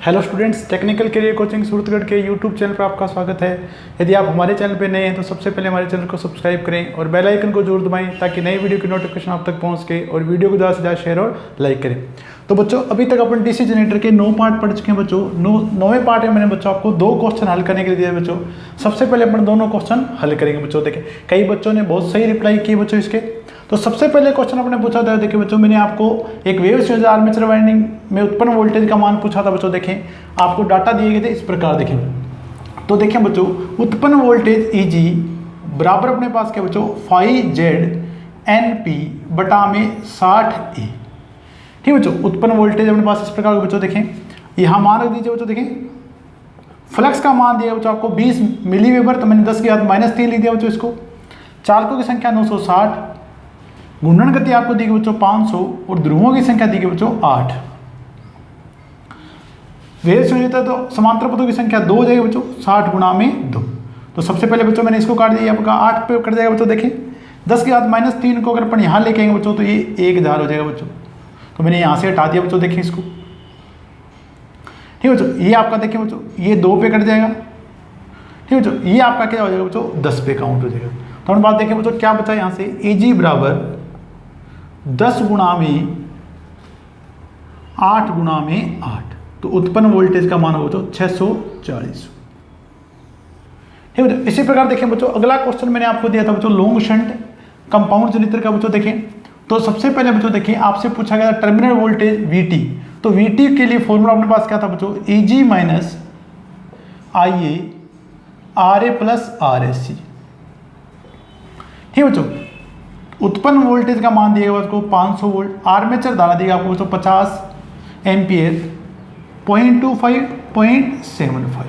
Hello students, technical career coaching Suratgarh के YouTube channel पर आपका स्वागत है। यदि आप हमारे चैनल पर नए हैं तो सबसे पहले हमारे चैनल को सब्सक्राइब करें और बेल आइकन को जरूर दबाएं ताकि नई वीडियो की नोटिफिकेशन आप तक पहुंच सके और वीडियो को ज़्यादा से ज़्यादा शेयर और लाइक करें। तो बच्चों, अभी तक अपन डीसी जनरेटर के 9 पार्ट पढ़ चुके हैं बच्चों। 9वें पार्ट में मैंने बच्चों आपको 2 क्वेश्चन हल करने के लिए दिया है बच्चों। सबसे पहले अपन दोनों क्वेश्चन हल करेंगे बच्चों। देखें, कई बच्चों ने बहुत सही रिप्लाई किए बच्चों इसके। तो सबसे पहले क्वेश्चन अपने पूछा था, देखिए बच्चों, मैंने आपको एक वेव सीरीज आर्मेचर वाइंडिंग में उत्पन्न वोल्टेज का मान पूछा था बच्चों। देखें, आपको डाटा दिए गए थे इस प्रकार। देखें, तो देखें बच्चों, उत्पन्न वोल्टेज Eg बराबर अपने पास क्या बच्चों, फाई जेड NP बटा में 60E। ठीक बच्चों, उत्पन्न वोल्टेज अपने पास इस प्रकार का बच्चों। देखें, यहाँ मान रख दीजिए बच्चों। देखें, फ्लक्स का मान दिया बच्चों आपको 20 मिलीवेबर, तो मैंने 10 की घात -3 लिख दिया बच्चों इसको। चालकों की संख्या 960, घूर्णन गति आपको दी गई बच्चों 500 और ध्रुवों की संख्या दी गई बच्चों 8। वेव संयोजकता तो समांतर पथों की संख्या 2 हो जाएगी बच्चों, 60 गुणा में 2। तो सबसे पहले बच्चों मैंने इसको काट दिया, आपका 8 पे कट जाएगा बच्चों। देखें, 10 की घात -3 को अगर अपन यहाँ लेके आएंगे बच्चों तो ये 1000 हो जाएगा बच्चों। तो मैंने यहाँ से हटा दिया बच्चों। देखें इसको, ठीक है बच्चों। ये आपका देखें बच्चों, ये 2 पे कट जाएगा। ठीक है बच्चों, ये आपका क्या हो जाएगा बच्चों, 10 पे काउंट हो जाएगा। तो हम बात देखें बच्चों, क्या बचा यहाँ से, Eg बराबर 10 गुणा में 8 गुणा में 8, तो उत्पन्न वोल्टेज का मान होगा बच्चों 640। ठीक है बच्चों। इसी प्रकार देखें बच्चों, अगला क्वेश्चन मैंने आपको दिया था बच्चों, लॉन्ग शंट कंपाउंड जनरेटर का बच्चों। देखें, तो सबसे पहले बच्चों देखिए, आपसे पूछा गया टर्मिनल वोल्टेज Vt। तो Vt के लिए फॉर्मूला अपने पास क्या था बच्चों, Eg minus Ia Ra plus Rse। ठीक है बच्चों, उत्पन्न वोल्टेज का मान दिया आपको 500 वोल्ट। आर्मेचर धारा दी आपको बच्चों 50 एम्पियर, 0.25 0.75,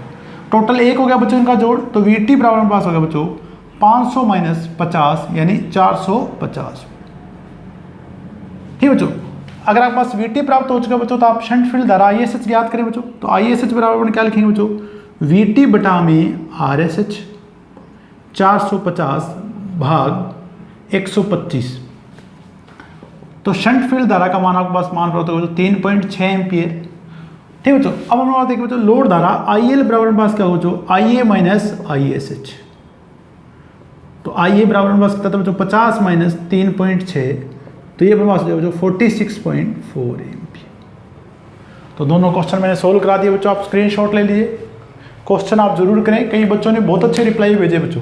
टोटल 1 हो गया बच्चों इनका जोड़। तो Vt बराबर हमारे पास हो गया बच्चों 500 माइनस 50 यानी 450। ठीक है बच्चों, अगर आपके पास Vt प्राप्त हो चुका बच्चों तो आप शंट फील्ड धारा ISH ज्ञात करें बच्चों। तो ISH बराबर अपन क्या लिखेंगे बच्चों, Vt बटा में RSH 450 भाग 125। तो शंट फील्ड धारा का मान आपके पास मान प्राप्त होगा 3.6 एम्पियर। ठीक है बच्चों, अब हम देखिए बच्चों, लोड धारा IL बराबर पास क्या होगा बच्चों, Ia माइनस ISH। तो Ia बराबर पास कितना था बच्चों, 50 माइनस 3.6, तो ये अपने पास जो 46.4 एम्पियर। तो दोनों क्वेश्चन मैंने सोल्व करा दिए बच्चों, आप स्क्रीनशॉट ले लीजिए। क्वेश्चन आप जरूर करें, कई बच्चों ने बहुत अच्छे रिप्लाई भेजे बच्चों।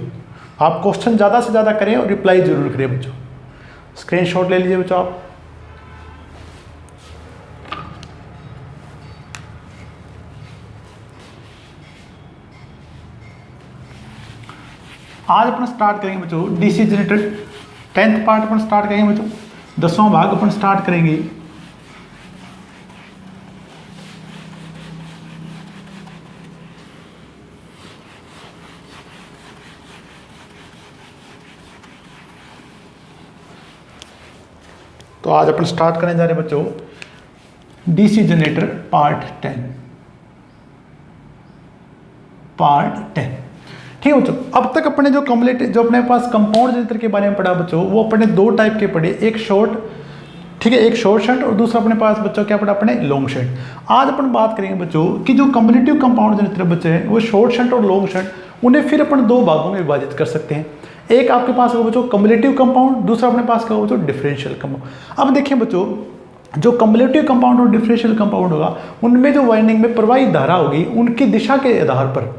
आप क्वेश्चन ज़्यादा से ज़्यादा करें और रिप्लाई जरूर करें बच्चों। स्क्रीनशॉट ले लीजिए बच्चों आप। आज अपन स्टार्ट करेंगे बच्चों डीसी जनरेटर 10th पार्ट अपन स्टार्ट करेंगे बच्चों। 10वां भाग अपन स्टार्ट करेंगे। तो आज अपन स्टार्ट करने जा रहे हैं बच्चों डीसी जनरेटर पार्ट 10। ठीक है बच्चों, अब तक अपने जो अपने पास कंपाउंड जनरेटर के बारे में पढ़ा बच्चों, वो अपने 2 टाइप के पढ़े, एक शॉर्ट, ठीक है, एक शॉर्ट शंट और दूसरा अपने पास बच्चों क्या पढ़ा अपने, लॉन्ग शंट। आज अपन बात करेंगे बच्चों कि जो कम्युलेटिव कंपाउंड जनरेटर बच्चे हैं वो शॉर्ट शंट और लॉन्ग शंट, उन्हें फिर अपन 2 भागों में विभाजित कर सकते हैं। एक आपके पास होगा बच्चों कम्युलेटिव कंपाउंड, दूसरा अपने पास क्या होगा बच्चों, डिफरेंशियल कंपाउंड। अब देखिए बच्चों, जो कम्युलेटिव कंपाउंड और डिफरेंशियल कंपाउंड होगा, उनमें जो वाइंडिंग में प्रवाहित धारा होगी उनकी दिशा के आधार पर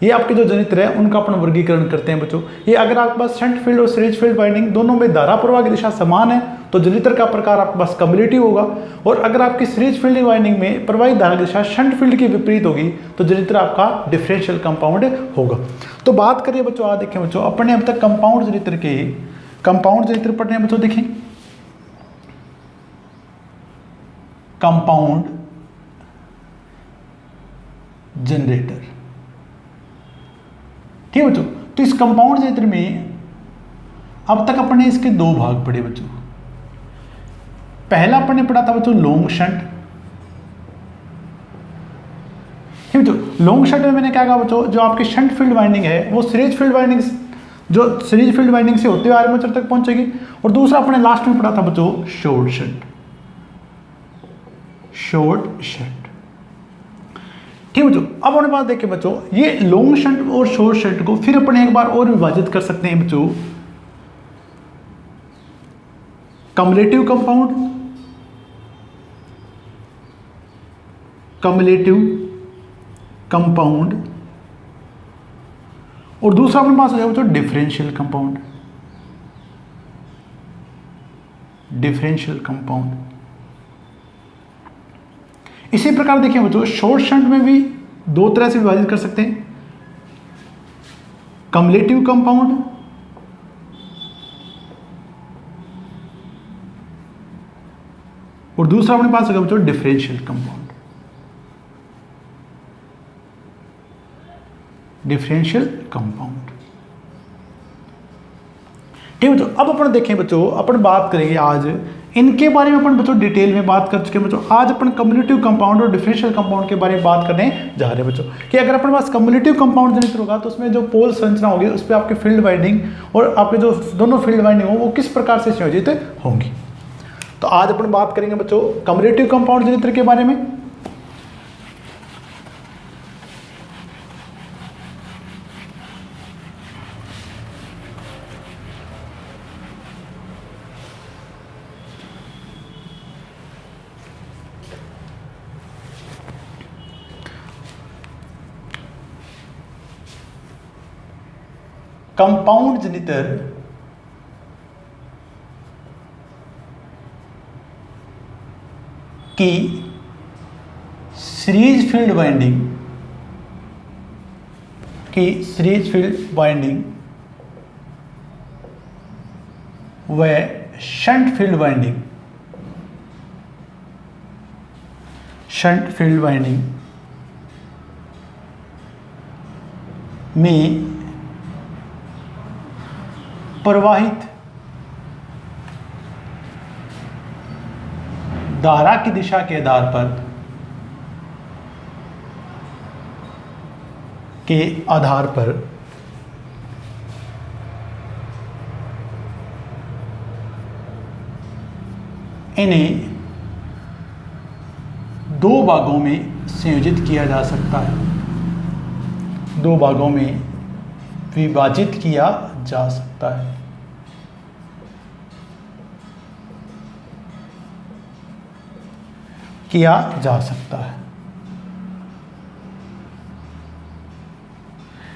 ये आपके जो जनरेटर है उनका अपन वर्गीकरण करते हैं बच्चों। ये अगर आपके पास शंट फील्ड और सीरीज फील्ड वाइंडिंग दोनों में धारा प्रवाह की दिशा समान है तो जनरेटर का प्रकार आपके पास कम्युलेटिव होगा, और अगर आपकी सीरीज फील्ड वाइंडिंग में प्रवाहित धारा की दिशा शंट फील्ड की विपरीत होगी तो जनरेटर आपका डिफरेंशियल कंपाउंड होगा। तो बात करिए बच्चों, आज देखें बच्चों, अपने अब तक कंपाउंड जनरेटर पढ़ने हैं बच्चों। देखें, कंपाउंड जनरेटर, ठीक है बच्चों। तो इस कंपाउंड जनरेटर में अब तक अपने इसके 2 भाग पढ़े बच्चों। पहला अपन ने पढ़ा था बच्चों लॉन्ग शंट। ठीक है बच्चों, लॉन्ग शंट में मैंने क्या कहा बच्चों, जो आपकी शंट फील्ड वाइंडिंग है वो सीरीज फील्ड वाइंडिंग से होते हुए आर्मेचर तक पहुंचेगी, और दूसरा अपने लास्ट में पढ़ा था बच्चों शॉर्ट शंट। ठीक है बच्चों, अब अपने पास देखिए बच्चों, ये लॉन्ग शंट और शॉर्ट शंट को फिर अपन एक बार और विभाजित कर सकते हैं बच्चों, कम्युलेटिव कंपाउंड, कम्युलेटिव कंपाउंड, और दूसरा अपने पास हो जाएगा बच्चों डिफरेंशियल कंपाउंड, डिफरेंशियल कंपाउंड। इसी प्रकार देखिए बच्चों, शॉर्ट शंट में भी दो तरह से विभाजित कर सकते हैं, कम्युलेटिव कंपाउंड और दूसरा अपने पास होगा बच्चों डिफरेंशियल कंपाउंड, डिफरेंशियल कंपाउंड। ठीक है बच्चों, अब अपन देखें बच्चों, अपन बात करेंगे आज इनके बारे में, अपन बच्चों डिटेल में बात कर चुके हैं बच्चों। आज अपन कम्युलेटिव कंपाउंड और डिफरेंशियल कंपाउंड के बारे में बात करने जा रहे हैं बच्चों, कि अगर अपने पास कम्युलेटिव कंपाउंड जनित होगा तो उसमें जो पोल संरचना होगी उस पर आपके फील्ड वाइंडिंग और आपके जो दोनों फील्ड वाइंडिंग हो वो किस प्रकार से संयोजित होंगी। तो आज अपन बात करेंगे बच्चों कम्युलेटिव कंपाउंड जनित्र के बारे में। कंपाउंड जनित्र की सीरीज फील्ड वाइंडिंग, की सीरीज फील्ड वाइंडिंग व shunt field winding, shunt field winding में प्रवाहित धारा की दिशा के आधार पर इन्हें दो भागों में संयोजित किया जा सकता है, दो भागों में विभाजित किया जा सकता है। किया जा सकता है।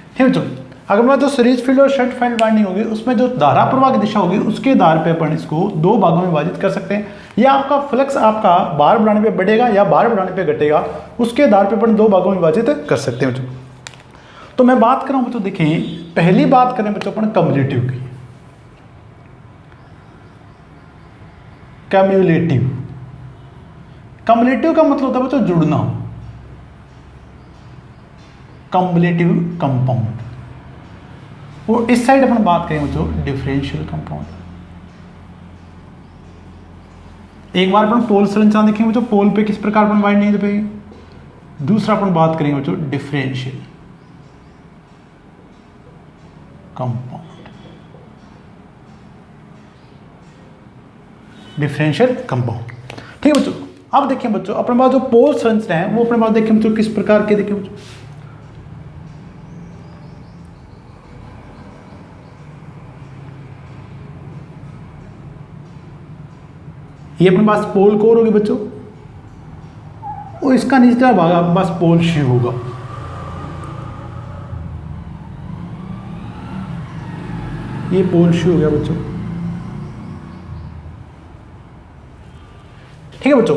ठीक है बच्चों, अगर मैं जो सीरीज फील्ड और शंट फील्ड वाइंडिंग होगी उसमें जो धारा प्रवाह की दिशा होगी उसके आधार पे अपन इसको दो भागों में विभाजित कर सकते हैं। या आपका फ्लक्स आपका बार बढ़ाने पे बढ़ेगा या बार बढ़ाने पे घटेगा, उसके आधार पे अपन दो भागों में विभाजित कर सकते हैं बच्चों। तो मैं बात कर रहा हूं बच्चों, देखें पहली बात करें बच्चों अपन कम्युलेटिव की। कम्युलेटिव, कम्युलेटिव का मतलब होता है बच्चों जुड़ना, कम्युलेटिव कंपाउंड। और इस साइड अपन बात करें बच्चों डिफरेंशियल कंपाउंड। एक बार अपन पोल संरचना देखेंगे बच्चों, पोल पे किस प्रकार अपन वाइंडिंग देखेंगे। दूसरा अपन बात करेंगे बच्चों डिफरेंशियल कंपाउंड, डिफरेंशियल कंपाउंड। ठीक है बच्चों, अब देखिए बच्चों अपने पास जो पोल संरचना है वो अपने पास देखिए बच्चों किस प्रकार के, देखिए बच्चों ये अपने पास पोल कोर होगी बच्चों, और इसका निचला भाग आपके पास पोल शीव होगा। ये पोल शीव हो गया बच्चों। ठीक है बच्चों,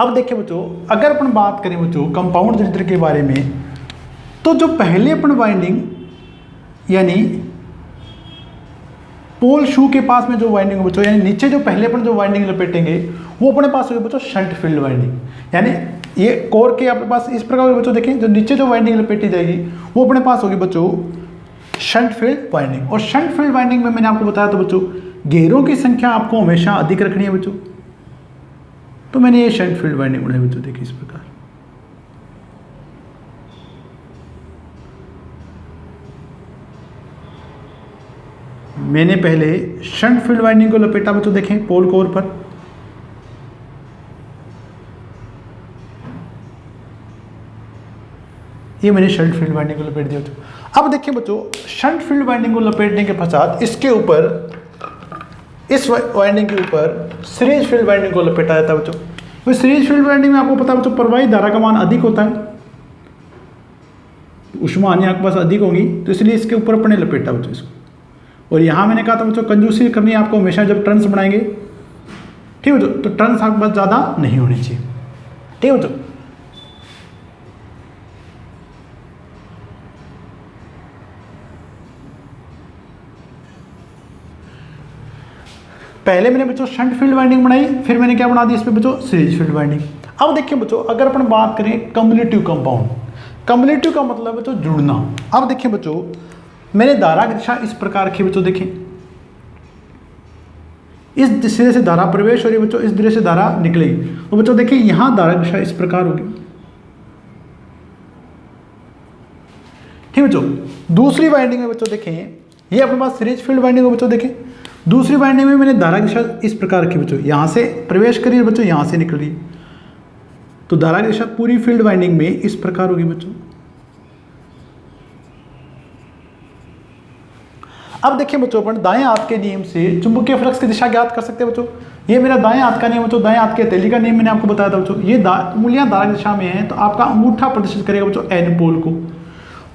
अब देखिए बच्चों अगर अपन बात करें बच्चों कंपाउंड जनित्र के बारे में, तो जो पहले अपन वाइंडिंग यानी पोल शू के पास में जो वाइंडिंग बच्चों, यानी नीचे जो पहले अपन जो वाइंडिंग लपेटेंगे वो अपने पास होगी बच्चों शंट फील्ड वाइंडिंग। यानी ये कोर के अपने पास इस प्रकार बच्चों देखें, जो नीचे जो वाइंडिंग लपेटी जाएगी वो अपने पास होगी बच्चों शंट फील्ड वाइंडिंग। और शंट फील्ड वाइंडिंग में मैंने आपको बताया था बच्चों घेरों की संख्या आपको हमेशा अधिक रखनी है बच्चों। तो मैंने ये शंट फील्ड वाइंडिंग बनाई बच्चों, देखिए इस प्रकार। मैंने पहले शंट फील्ड वाइंडिंग को लपेटा बच्चों, देखें पोल कोर पर। ये मैंने शंट फील्ड वाइंडिंग को लपेट दिया बच्चों। अब देखिए बच्चों, शंट फील्ड वाइंडिंग को लपेटने के पश्चात इसके ऊपर, इस वाइंडिंग के ऊपर सीरीज फील्ड वाइंडिंग को लपेटा जाता है बच्चों। तो सीरीज फील्ड वाइंडिंग में आपको पता है बच्चों, प्रवाहित धारा का मान अधिक होता है, ऊष्मा हानि आपके पास अधिक होगी, तो इसलिए इसके ऊपर अपने लपेटा बच्चों इसको। और यहाँ मैंने कहा था बच्चों, कंजूसी करनी है आपको हमेशा जब टर्न्स बनाएंगे, ठीक है बच्चों, तो टर्न्स आपके पास ज़्यादा नहीं होनी चाहिए, ठीक है बच्चों। पहले मैंने बच्चों शंट फील्ड वाइंडिंग बनाई, फिर मैंने क्या बना दी इस पे बच्चों, सीरीज फील्ड वाइंडिंग। अब देखिए बच्चों, अगर अपन बात करें कम्युलेटिव कंपाउंड, कम्युलेटिव का मतलब बच्चों जुड़ना। अब देखिए बच्चों, मैंने धारा की दिशा इस प्रकार की बच्चों, देखें इस सिरे से धारा प्रवेश हो रही है बच्चों, इस सिरे से धारा निकलेगी, तो बच्चों देखिए यहां धारा की दिशा इस प्रकार होगी, ठीक बच्चों। दूसरी वाइंडिंग में बच्चों देखें, ये अपने पास सीरीज फील्ड वाइंडिंग है बच्चों, देखें दूसरी वाइंडिंग में मैंने धारा की दिशा इस प्रकार की बच्चों, यहां से प्रवेश करी है बच्चों, यहां से निकल रही है, तो धारा की दिशा पूरी फील्ड वाइंडिंग में इस प्रकार होगी बच्चों। अब देखिए बच्चों, अपन दाएं हाथ के नियम से चुंबकीय फ्लक्स की दिशा ज्ञात कर सकते हैं बच्चों। ये मेरा दाएं हाथ का नियम बच्चों, दाएं हाथ के हथेली का नियम मैंने आपको बताया था बच्चों। ये उंगलियां धारा की दिशा में है, तो आपका अंगूठा प्रदर्शित करेगा बच्चों एन पोल को।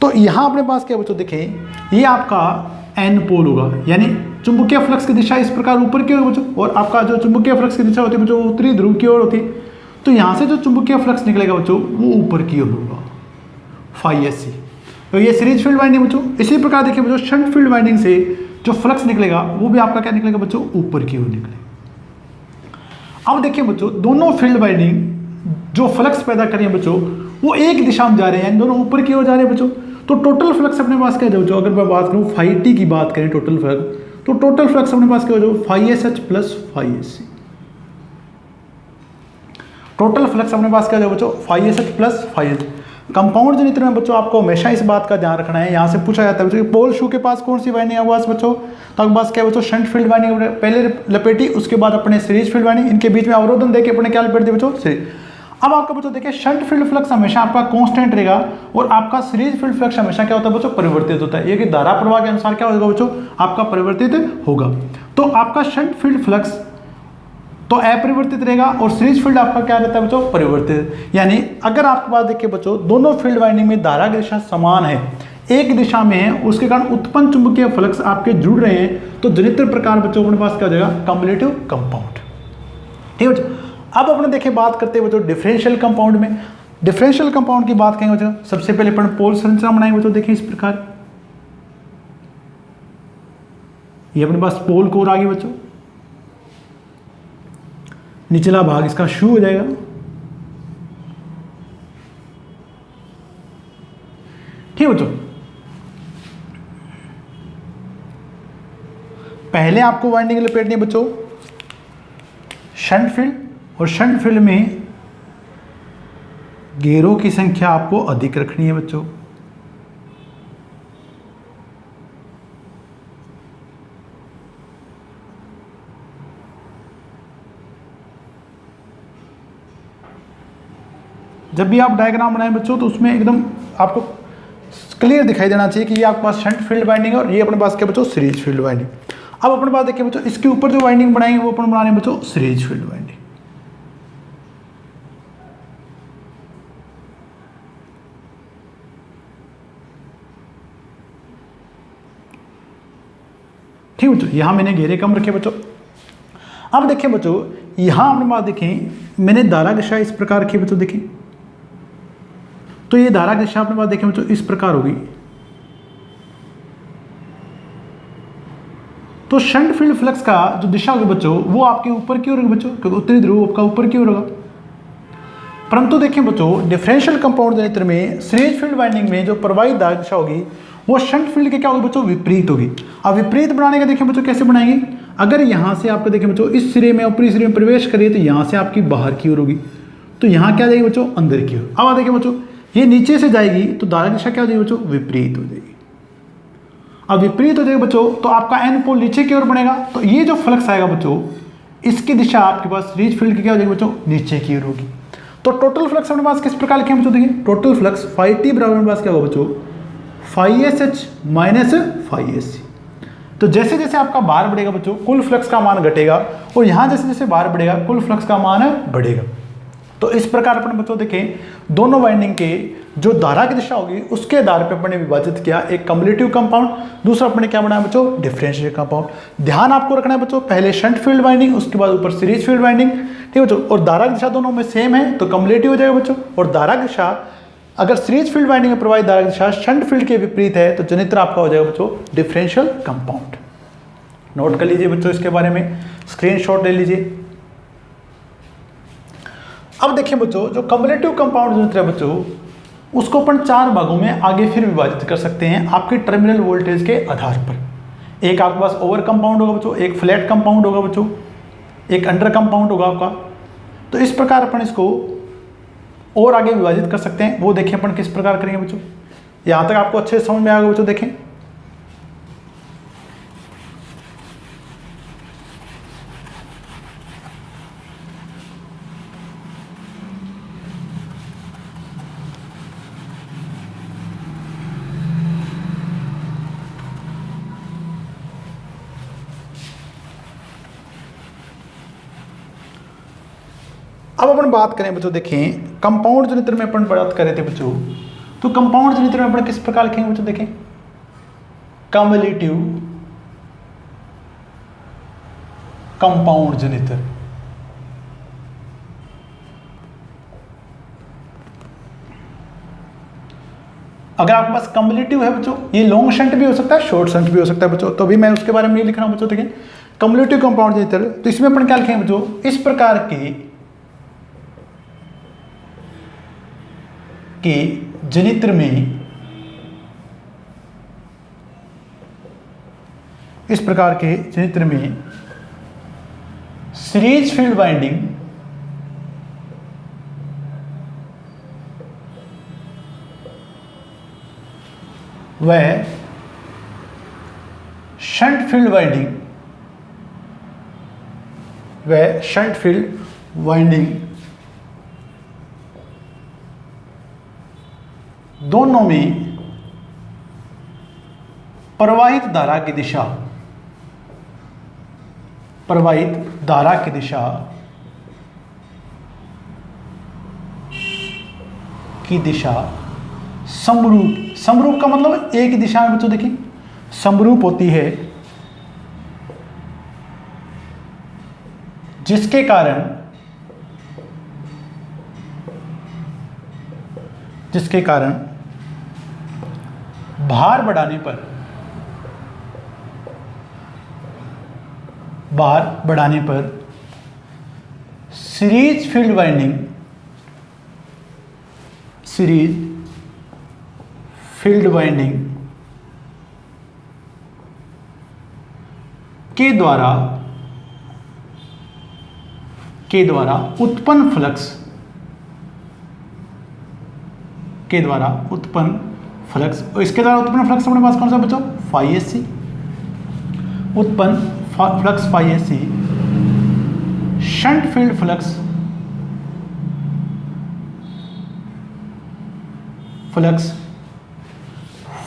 तो यहां अपने पास क्या बच्चों, देखें ये आपका एन पोल होगा, यानी चुंबकीय फ्लक्स की दिशा इस प्रकार ऊपर की ओर बच्चों, और आपका जो चुंबकीय फ्लक्स की दिशा होती है बच्चों, वो उत्तरी ध्रुव की ओर होती है। तो यहां से जो चुंबकीय फ्लक्स निकलेगा बच्चों, वो ऊपर की ओर होगा, फाई एस सी। तो ये सीरीज फील्ड वाइंडिंग बच्चों। इसी प्रकार देखिए बच्चों, शंट फील्ड वाइंडिंग से जो फ्लक्स निकलेगा वो भी आपका क्या निकलेगा बच्चों, ऊपर की ओर निकलेगा। अब देखिए बच्चों, दोनों फील्ड वाइंडिंग जो फ्लक्स पैदा कर रही है बच्चों, वो एक दिशा में जा रहे हैं, दोनों ऊपर की ओर जा रहे हैं बच्चों। तो टोटल फ्लक्स अपने पास क्या है बच्चों, अगर मैं बात करूं फाई टी की बात करें टोटल फ्लक्स, तो टोटल फ्लक्स अपने पास क्या हो जाए, phi S H plus phi S C. Total flux अपने पास क्या हो बच्चों, phi S H plus phi S. Compound जनित्र में बच्चों आपको हमेशा इस बात का ध्यान रखना है, यहाँ से पूछा जाता है बच्चों पोल शू के पास कौन सी वाइंडिंग है बच्चों, तो आपके पास क्या है बच्चों, शंट फील्ड वाइंडिंग पहले लपेटी, उसके बाद अपने सीरीज फील्ड वाइंडिंग, इनके बीच में अवरोधन देके अपने क्या लपेट दिए बच्चों, सीरीज। अब आपका बच्चों देखिए, शंट फील्ड फ्लक्स हमेशा आपका कांस्टेंट रहेगा, और आपका सीरीज फील्ड फ्लक्स हमेशा क्या होता है बच्चों, परिवर्तित होता है। ये कि धारा प्रवाह के अनुसार क्या होगा बच्चों, आपका परिवर्तित होगा। तो आपका शंट फील्ड फ्लक्स तो अपरिवर्तित रहेगा, और सीरीज फील्ड आपका क्या रहता है बच्चों, परिवर्तित। यानी अगर आपके पास देखिए बच्चों, दोनों फील्ड वाइंडिंग में धारा की दिशा समान है, एक दिशा में है, उसके कारण उत्पन्न चुंबकीय फ्लक्स आपके जुड़ रहे हैं, तो जनित्र प्रकार बच्चों अपने पास क्या हो जाएगा, कम्युलेटिव कंपाउंड, ठीक है बच्चों। अब अपने देखिए बात करते हैं बच्चों डिफरेंशियल कंपाउंड में। डिफरेंशियल कंपाउंड की बात करेंगे बच्चों, सबसे पहले अपन पोल संरचना बनाएंगे बच्चों, देखिए इस प्रकार, ये अपने पास पोल कोर आ गई बच्चों, निचला भाग इसका शू हो जाएगा, ठीक है बच्चों। पहले आपको वाइंडिंग लपेटनी है बच्चों शंट फील्ड, और शंट फील्ड में घेरों की संख्या आपको अधिक रखनी है बच्चों। जब भी आप डायग्राम बनाएं बच्चों, तो उसमें एकदम आपको क्लियर दिखाई देना चाहिए कि ये आपके पास शंट फील्ड वाइंडिंग है, और ये अपने पास क्या बच्चों, सीरीज फील्ड वाइंडिंग। अब अपने पास देखिए बच्चों, इसके ऊपर जो वाइंडिंग बनाएंगे वो अपन बनाने बच्चों सीरीज फील्ड वाइंडिंग। ठीक बच्चों, यहां मैंने घेरे कम रखे बच्चों। अब देखिए बच्चों, यहां अपने पास देखें, मैंने धारा दिशा इस प्रकार की बच्चों, देखें तो ये धारा दिशा अपने पास देखें बच्चों इस प्रकार होगी। तो शंट फील्ड फ्लक्स का जो दिशा होगी बच्चों, वो आपके ऊपर की ओर होगी बच्चों, क्योंकि उत्तरी ध्रुव आपका ऊपर की ओर होगा। परंतु देखें बच्चों, डिफरेंशियल कंपाउंड जनित्र में सीरीज फील्ड वाइंडिंग में जो प्रवाहित धारा दिशा होगी, वो शंट फील्ड के क्या होगी बच्चों, विपरीत होगी। अब विपरीत बनाने का देखें बच्चों कैसे बनाएंगे, अगर यहां से आपको देखें बच्चों, इस सिरे में ऊपरी सिरे में प्रवेश करिए, तो यहां से आपकी बाहर की ओर होगी, तो यहां क्या जाएगी बच्चों, अंदर की ओर। अब देखिए बच्चों, ये नीचे से जाएगी, तो धारा दिशा क्या हो जाएगी बच्चों, विपरीत हो जाएगी। अब विपरीत हो जाएगी बच्चों, तो आपका एन पोल नीचे की ओर बनेगा, तो ये जो फ्लक्स आएगा बच्चों, इसकी दिशा आपके पास सीरीज फील्ड की क्या हो जाएगी बच्चों, नीचे की ओर होगी। तो टोटल फ्लक्स अपने पास किस प्रकार लिखे बच्चों, देखिए टोटल फ्लक्स फाई टी बराबर अपने पास क्या होगा बच्चों, phi S H minus phi S C. तो जैसे जैसे आपका बार बढ़ेगा बच्चों कुल फ्लक्स का मान घटेगा, और यहाँ जैसे जैसे बार बढ़ेगा कुल फ्लक्स का मान बढ़ेगा। तो इस प्रकार अपन बच्चों देखें दोनों वाइंडिंग के जो धारा की दिशा होगी उसके आधार पर अपने विभाजित किया, एक कम्युलेटिव कंपाउंड, दूसरा अपने क्या बनाया बच्चों, डिफरेंशियल कंपाउंड। ध्यान आपको रखना है बच्चों, पहले शंट फील्ड वाइंडिंग, उसके बाद ऊपर सीरीज फील्ड वाइंडिंग, ठीक है बच्चों। और धारा की दिशा दोनों में सेम है तो कम्युलेटिव हो जाएगा बच्चों, और धारा की दिशा अगर सीरीज फील्ड वाइंडिंग में प्रवाहित धारा की दिशा शंट फील्ड के विपरीत है तो जनित्र आपका हो जाएगा बच्चों डिफरेंशियल कंपाउंड। नोट कर लीजिए बच्चों, इसके बारे में स्क्रीनशॉट ले लीजिए। अब देखिए बच्चों जो कम्युलेटिव कंपाउंड जनित्र है बच्चों उसको अपन 4 भागों में आगे फिर विभाजित कर सकते हैं आपके टर्मिनल वोल्टेज के आधार पर। एक आपके पास ओवर कंपाउंड होगा बच्चों, एक फ्लैट कंपाउंड होगा बच्चों, एक अंडर कंपाउंड होगा आपका। तो इस प्रकार अपन इसको और आगे विभाजित कर सकते हैं, वो देखें अपन किस प्रकार करेंगे बच्चों। यहां तक आपको अच्छे से समझ में आएगा बच्चों, देखें। अब अपन बात करें बच्चों, देखें कंपाउंड जनित्र में अपन बात कर रहे थे बच्चों, तो कंपाउंड जनित्र में अपन किस प्रकार लिखेंगे बच्चों, देखें कम्युलेटिव कंपाउंड जनित्र। अगर आपके पास कम्युलेटिव है बच्चों, ये लॉन्ग शंट भी हो सकता है शॉर्ट शंट भी हो सकता है बच्चों, तो भी मैं उसके बारे में ये लिख रहा हूं बच्चों। देखें कम्युलेटिव कंपाउंड जनित्र, तो इसमें अपन क्या लिखेंगे बच्चों, इस प्रकार के जनित्र में, इस प्रकार के जनित्र में सीरीज फील्ड वाइंडिंग व शंट फील्ड वाइंडिंग दोनों में प्रवाहित धारा की दिशा समरूप का मतलब एक ही दिशा में बच्चों देखिए समरूप होती है, जिसके कारण भार बढ़ाने पर सीरीज फील्ड वाइंडिंग के द्वारा उत्पन्न फ्लक्स और इसके द्वारा उत्पन्न फ्लक्स अपने पास कौन सा बच्चों, फाई एस सी। उत्पन्न flux phi S C, shunt field flux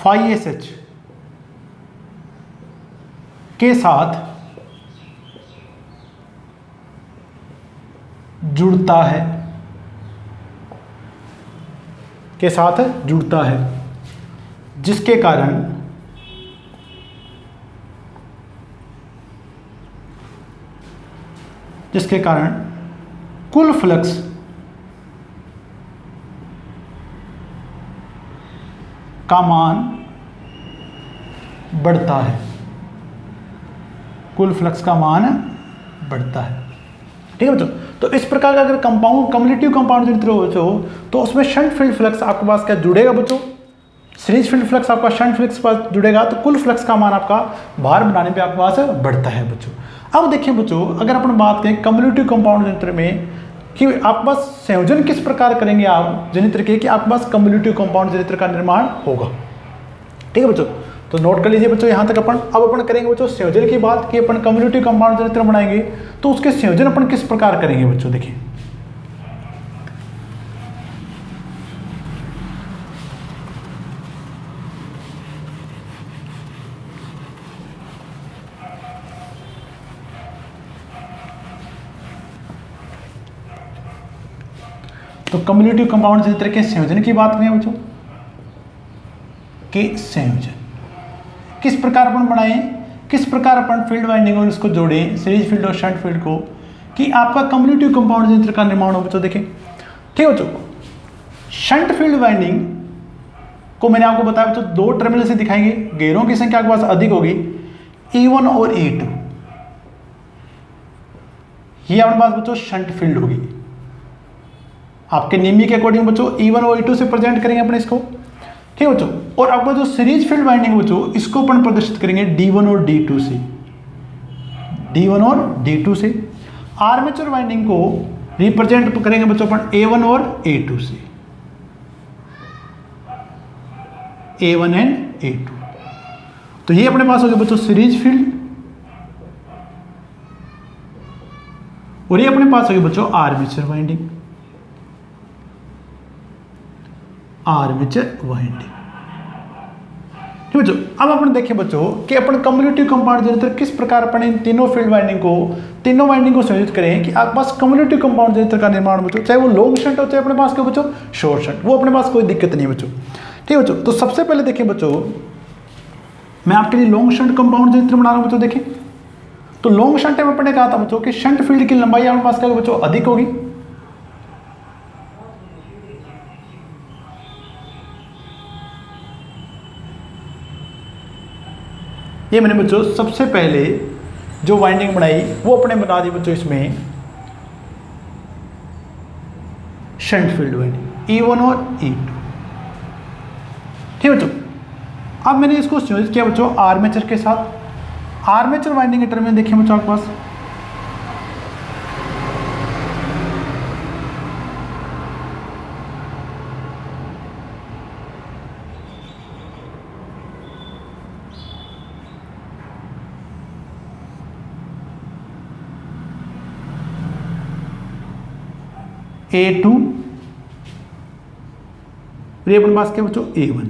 phi S H के साथ जुड़ता है, जिसके कारण कुल फ्लक्स का मान बढ़ता है, ठीक है बच्चों। तो इस प्रकार का अगर कम्युलेटिव कंपाउंड जनित्र हो बच्चों तो उसमें शंट फील्ड फ्लक्स आपके पास क्या जुड़ेगा बच्चों, सीरीज फील्ड फ्लक्स आपका शंट फ्लक्स पास जुड़ेगा, तो कुल फ्लक्स का मान आपका भार बढ़ाने पे आपके पास बढ़ता है बच्चों। अब देखिए बच्चों अगर अपन बात करें कम्युलेटिव कंपाउंड जनित्र में कि आपके पास संयोजन किस प्रकार करेंगे आप जनित्र के कि आपके पास कम्युलेटिव कंपाउंड जनित्र का निर्माण होगा, ठीक है बच्चों। तो नोट कर लीजिए बच्चों यहाँ तक अपन करेंगे बच्चों संयोजन की बात कि अपन कम्युलेटिव कंपाउंड जनित्र बनाएंगे तो उसके संयोजन अपन किस प्रकार करेंगे बच्चों। देखिए तो कम्युलेटिव कंपाउंड संयुक्त के संयोजन की बात करें बच्चों, के संयोजन किस प्रकार अपन बनाएं, किस प्रकार अपन फील्ड वाइंडिंग और इसको जोड़ें, सीरीज फील्ड और शंट फील्ड को, कि आपका कम्युलेटिव कंपाउंड संयुक्त का निर्माण हो बच्चों। देखें ठीक है बच्चों, शंट फील्ड वाइंडिंग को मैंने आपको बताया बच्चों दो टर्मिनल से दिखाएंगे, घेरों की संख्या आपके पास अधिक होगी, E1 और E2, ये अपने पास बच्चों शंट फील्ड होगी। आपके नियम के अकॉर्डिंग बच्चों E1 और E2 से प्रेजेंट करेंगे अपने इसको, ठीक है बच्चों। और आपका जो सीरीज फील्ड वाइंडिंग बच्चों, इसको अपन प्रदर्शित करेंगे D1 और D2 से, D1 और D2 से। आर्मेचर वाइंडिंग को रिप्रेजेंट करेंगे बच्चों अपन A1 और A2 से, A1 एंड A2। तो ये अपने पास हो गया बच्चों सीरीज फील्ड, और ये अपने पास हो गया बच्चों आर्मेचर वाइंडिंग, आर्मेचर वाइंडिंग। ठीक बच्चों, अब अपन देखें बच्चों कि अपन कम्युलेटिव कंपाउंड जनरेटर किस प्रकार अपन इन तीनों फील्ड वाइंडिंग को संयोजित करें कि आपके पास कम्युलेटिव कंपाउंड जनरेटर का निर्माण बच्चों, चाहे वो लॉन्ग शंट हो चाहे अपने पास क्या बच्चों शॉर्ट शंट, वो अपने पास कोई दिक्कत नहीं बच्चों। ठीक है बच्चों, तो सबसे पहले देखें बच्चों, मैं आपके लिए लॉन्ग शंट कंपाउंड जनरेटर बना रहा हूं बच्चों। देखें तो लॉन्ग शंट में अपने कहा था बच्चों कि शंट फील्ड की लंबाई अपने पास क्या बच्चों अधिक होगी, ये मैंने बच्चों सबसे पहले जो वाइंडिंग बनाई वो अपने बना दी बच्चों इसमें शंट फील्ड वाइंडिंग E1 और E2। ठीक है बच्चों, अब मैंने इसको संयोजित किया बच्चों आर्मेचर के साथ। आर्मेचर वाइंडिंग के टर्मिनल देखिए बच्चों आपके पास A2, ये अपने पास क्या बच्चों A1।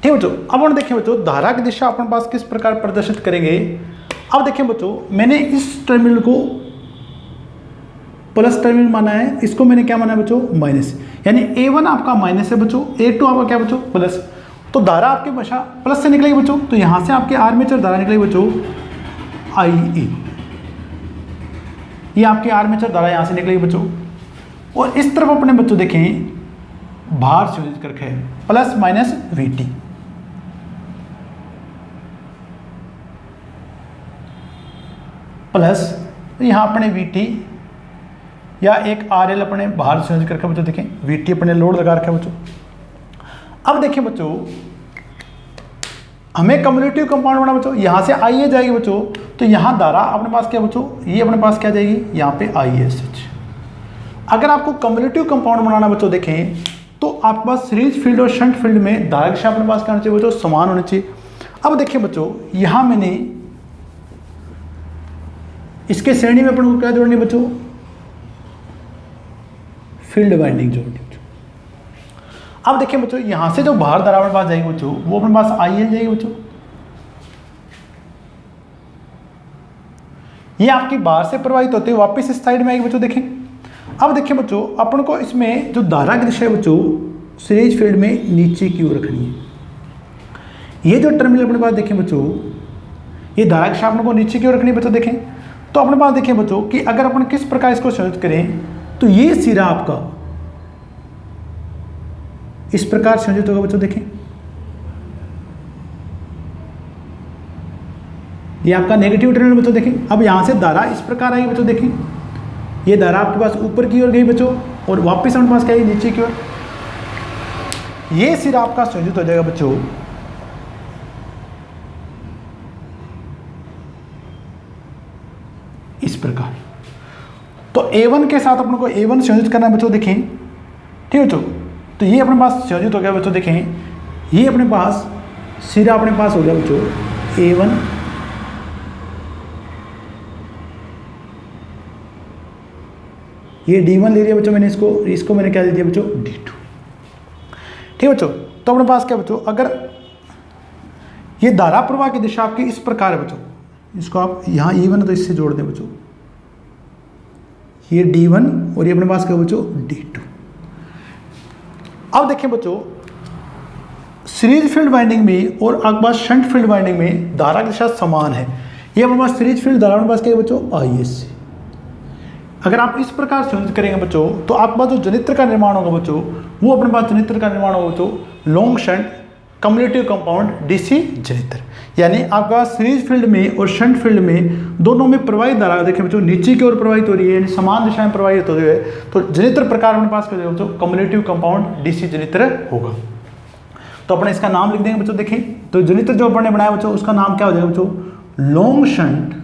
ठीक है बच्चों, अब हम देखें बच्चों धारा की दिशा अपने पास किस प्रकार प्रदर्शित करेंगे। अब देखें बच्चों, मैंने इस टर्मिनल को प्लस टर्मिनल माना है, इसको मैंने क्या माना है बच्चों माइनस, यानी A1 आपका माइनस है बच्चों, A2 आपका क्या बच्चों प्लस। तो धारा आपके बचा प्लस से निकलेगी बच्चों, तो यहां से आपके आर्मेचर धारा निकलेगी बच्चों IE, ये आपकी आर्मेचर धारा यहां से निकलेगी बच्चों। और इस तरफ अपने बच्चों देखें भार संयोजित करके है प्लस माइनस VT, प्लस यहां अपने VT या एक RL अपने भार संयोजित करके बच्चों देखें VT अपने लोड लगा रखा है बच्चों। अब देखिए बच्चों हमें कम्युलेटिव कंपाउंड बना बच्चों, यहां से IA जाएगी बच्चों, तो यहां धारा अपने पास क्या बच्चों, ये अपने पास क्या जाएगी यहां पे ISH। अगर आपको कम्युलेटिव कंपाउंड बनाना बच्चों देखें तो आपके पास सीरीज फील्ड और शंट फील्ड में धारा दिशा अपने पास क्या होना चाहिए बच्चों समान होनी चाहिए। अब देखिए बच्चों यहां मैंने इसके श्रेणी में अपन को क्या जोड़नी बच्चों फील्ड वाइंडिंग जोड़नी। अब देखिए बच्चों यहां से जो बाहर धारा अपने पास जाएगी बच्चों वो अपने पास IL जाएगी बच्चों, ये आपकी बाहर से प्रवाहित होते हुए वापस इस साइड में आएगी बच्चों। देखें अब देखिए बच्चों अपन को इसमें जो धारा की दिशा है बच्चों सीरीज फील्ड में नीचे की ओर रखनी है। ये जो टर्मिनल अपने पास देखें बच्चों, ये धारा की दिशा अपन को नीचे की ओर रखनी है बच्चों। देखें तो अपने पास देखें बच्चों कि अगर अपन किस प्रकार इसको संयोजित करें तो ये सिरा आपका इस प्रकार संयोजित होगा बच्चों। देखें ये आपका नेगेटिव टर्मिनल बच्चों। देखें अब यहां से धारा इस प्रकार आएगी बच्चों। देखें ये धारा आपके पास ऊपर की ओर गई बच्चों और वापस अपने पास क्या है नीचे की ओर, ये सिरा आपका संयोजित हो जाएगा बच्चों इस प्रकार। तो A1 के साथ अपन को A1 संयोजित करना है बच्चों। देखें ठीक है बच्चों, तो ये अपने पास संयोजित हो गया बच्चों। देखें ये अपने पास सिरा अपने पास हो गया बच्चों A1, ये D1 ले लिया बच्चों मैंने, इसको मैंने क्या दे दिया बच्चों D2। ठीक है बच्चों, तो अपने पास क्या बच्चों अगर ये धारा प्रवाह की दिशा आपकी इस प्रकार है बच्चों, इसको आप यहाँ E1 तो इससे जोड़ दें बच्चों, ये D1 और ये अपने पास क्या बच्चों D2। अब देखिए बच्चों सीरीज फील्ड वाइंडिंग में और आपके पास शंट फील्ड वाइंडिंग में धारा की दिशा समान है। ये अपने पास सीरीज फील्ड धारा अपने पास क्या है बच्चों ISC। अगर आप इस प्रकार से करेंगे बच्चों तो आपके पास जो जनित्र का निर्माण होगा बच्चों वो अपने पास जनित्र का निर्माण होगा बच्चों long shunt cumulative compound DC जनित्र। यानी आपका सीरीज फील्ड में और शंट फील्ड में दोनों में प्रवाहित धारा देखिए बच्चों नीचे की ओर प्रवाहित हो रही है, यानी समान दिशा में प्रवाहित हो रही है, तो जनित्र प्रकार अपने पास क्या बच्चों कम्युलेटिव कंपाउंड DC जनित्र होगा। तो अपने इसका नाम लिख देंगे बच्चों। देखें तो जनित्र जो अपने बनाया बच्चों उसका नाम क्या हो जाएगा बच्चों long shunt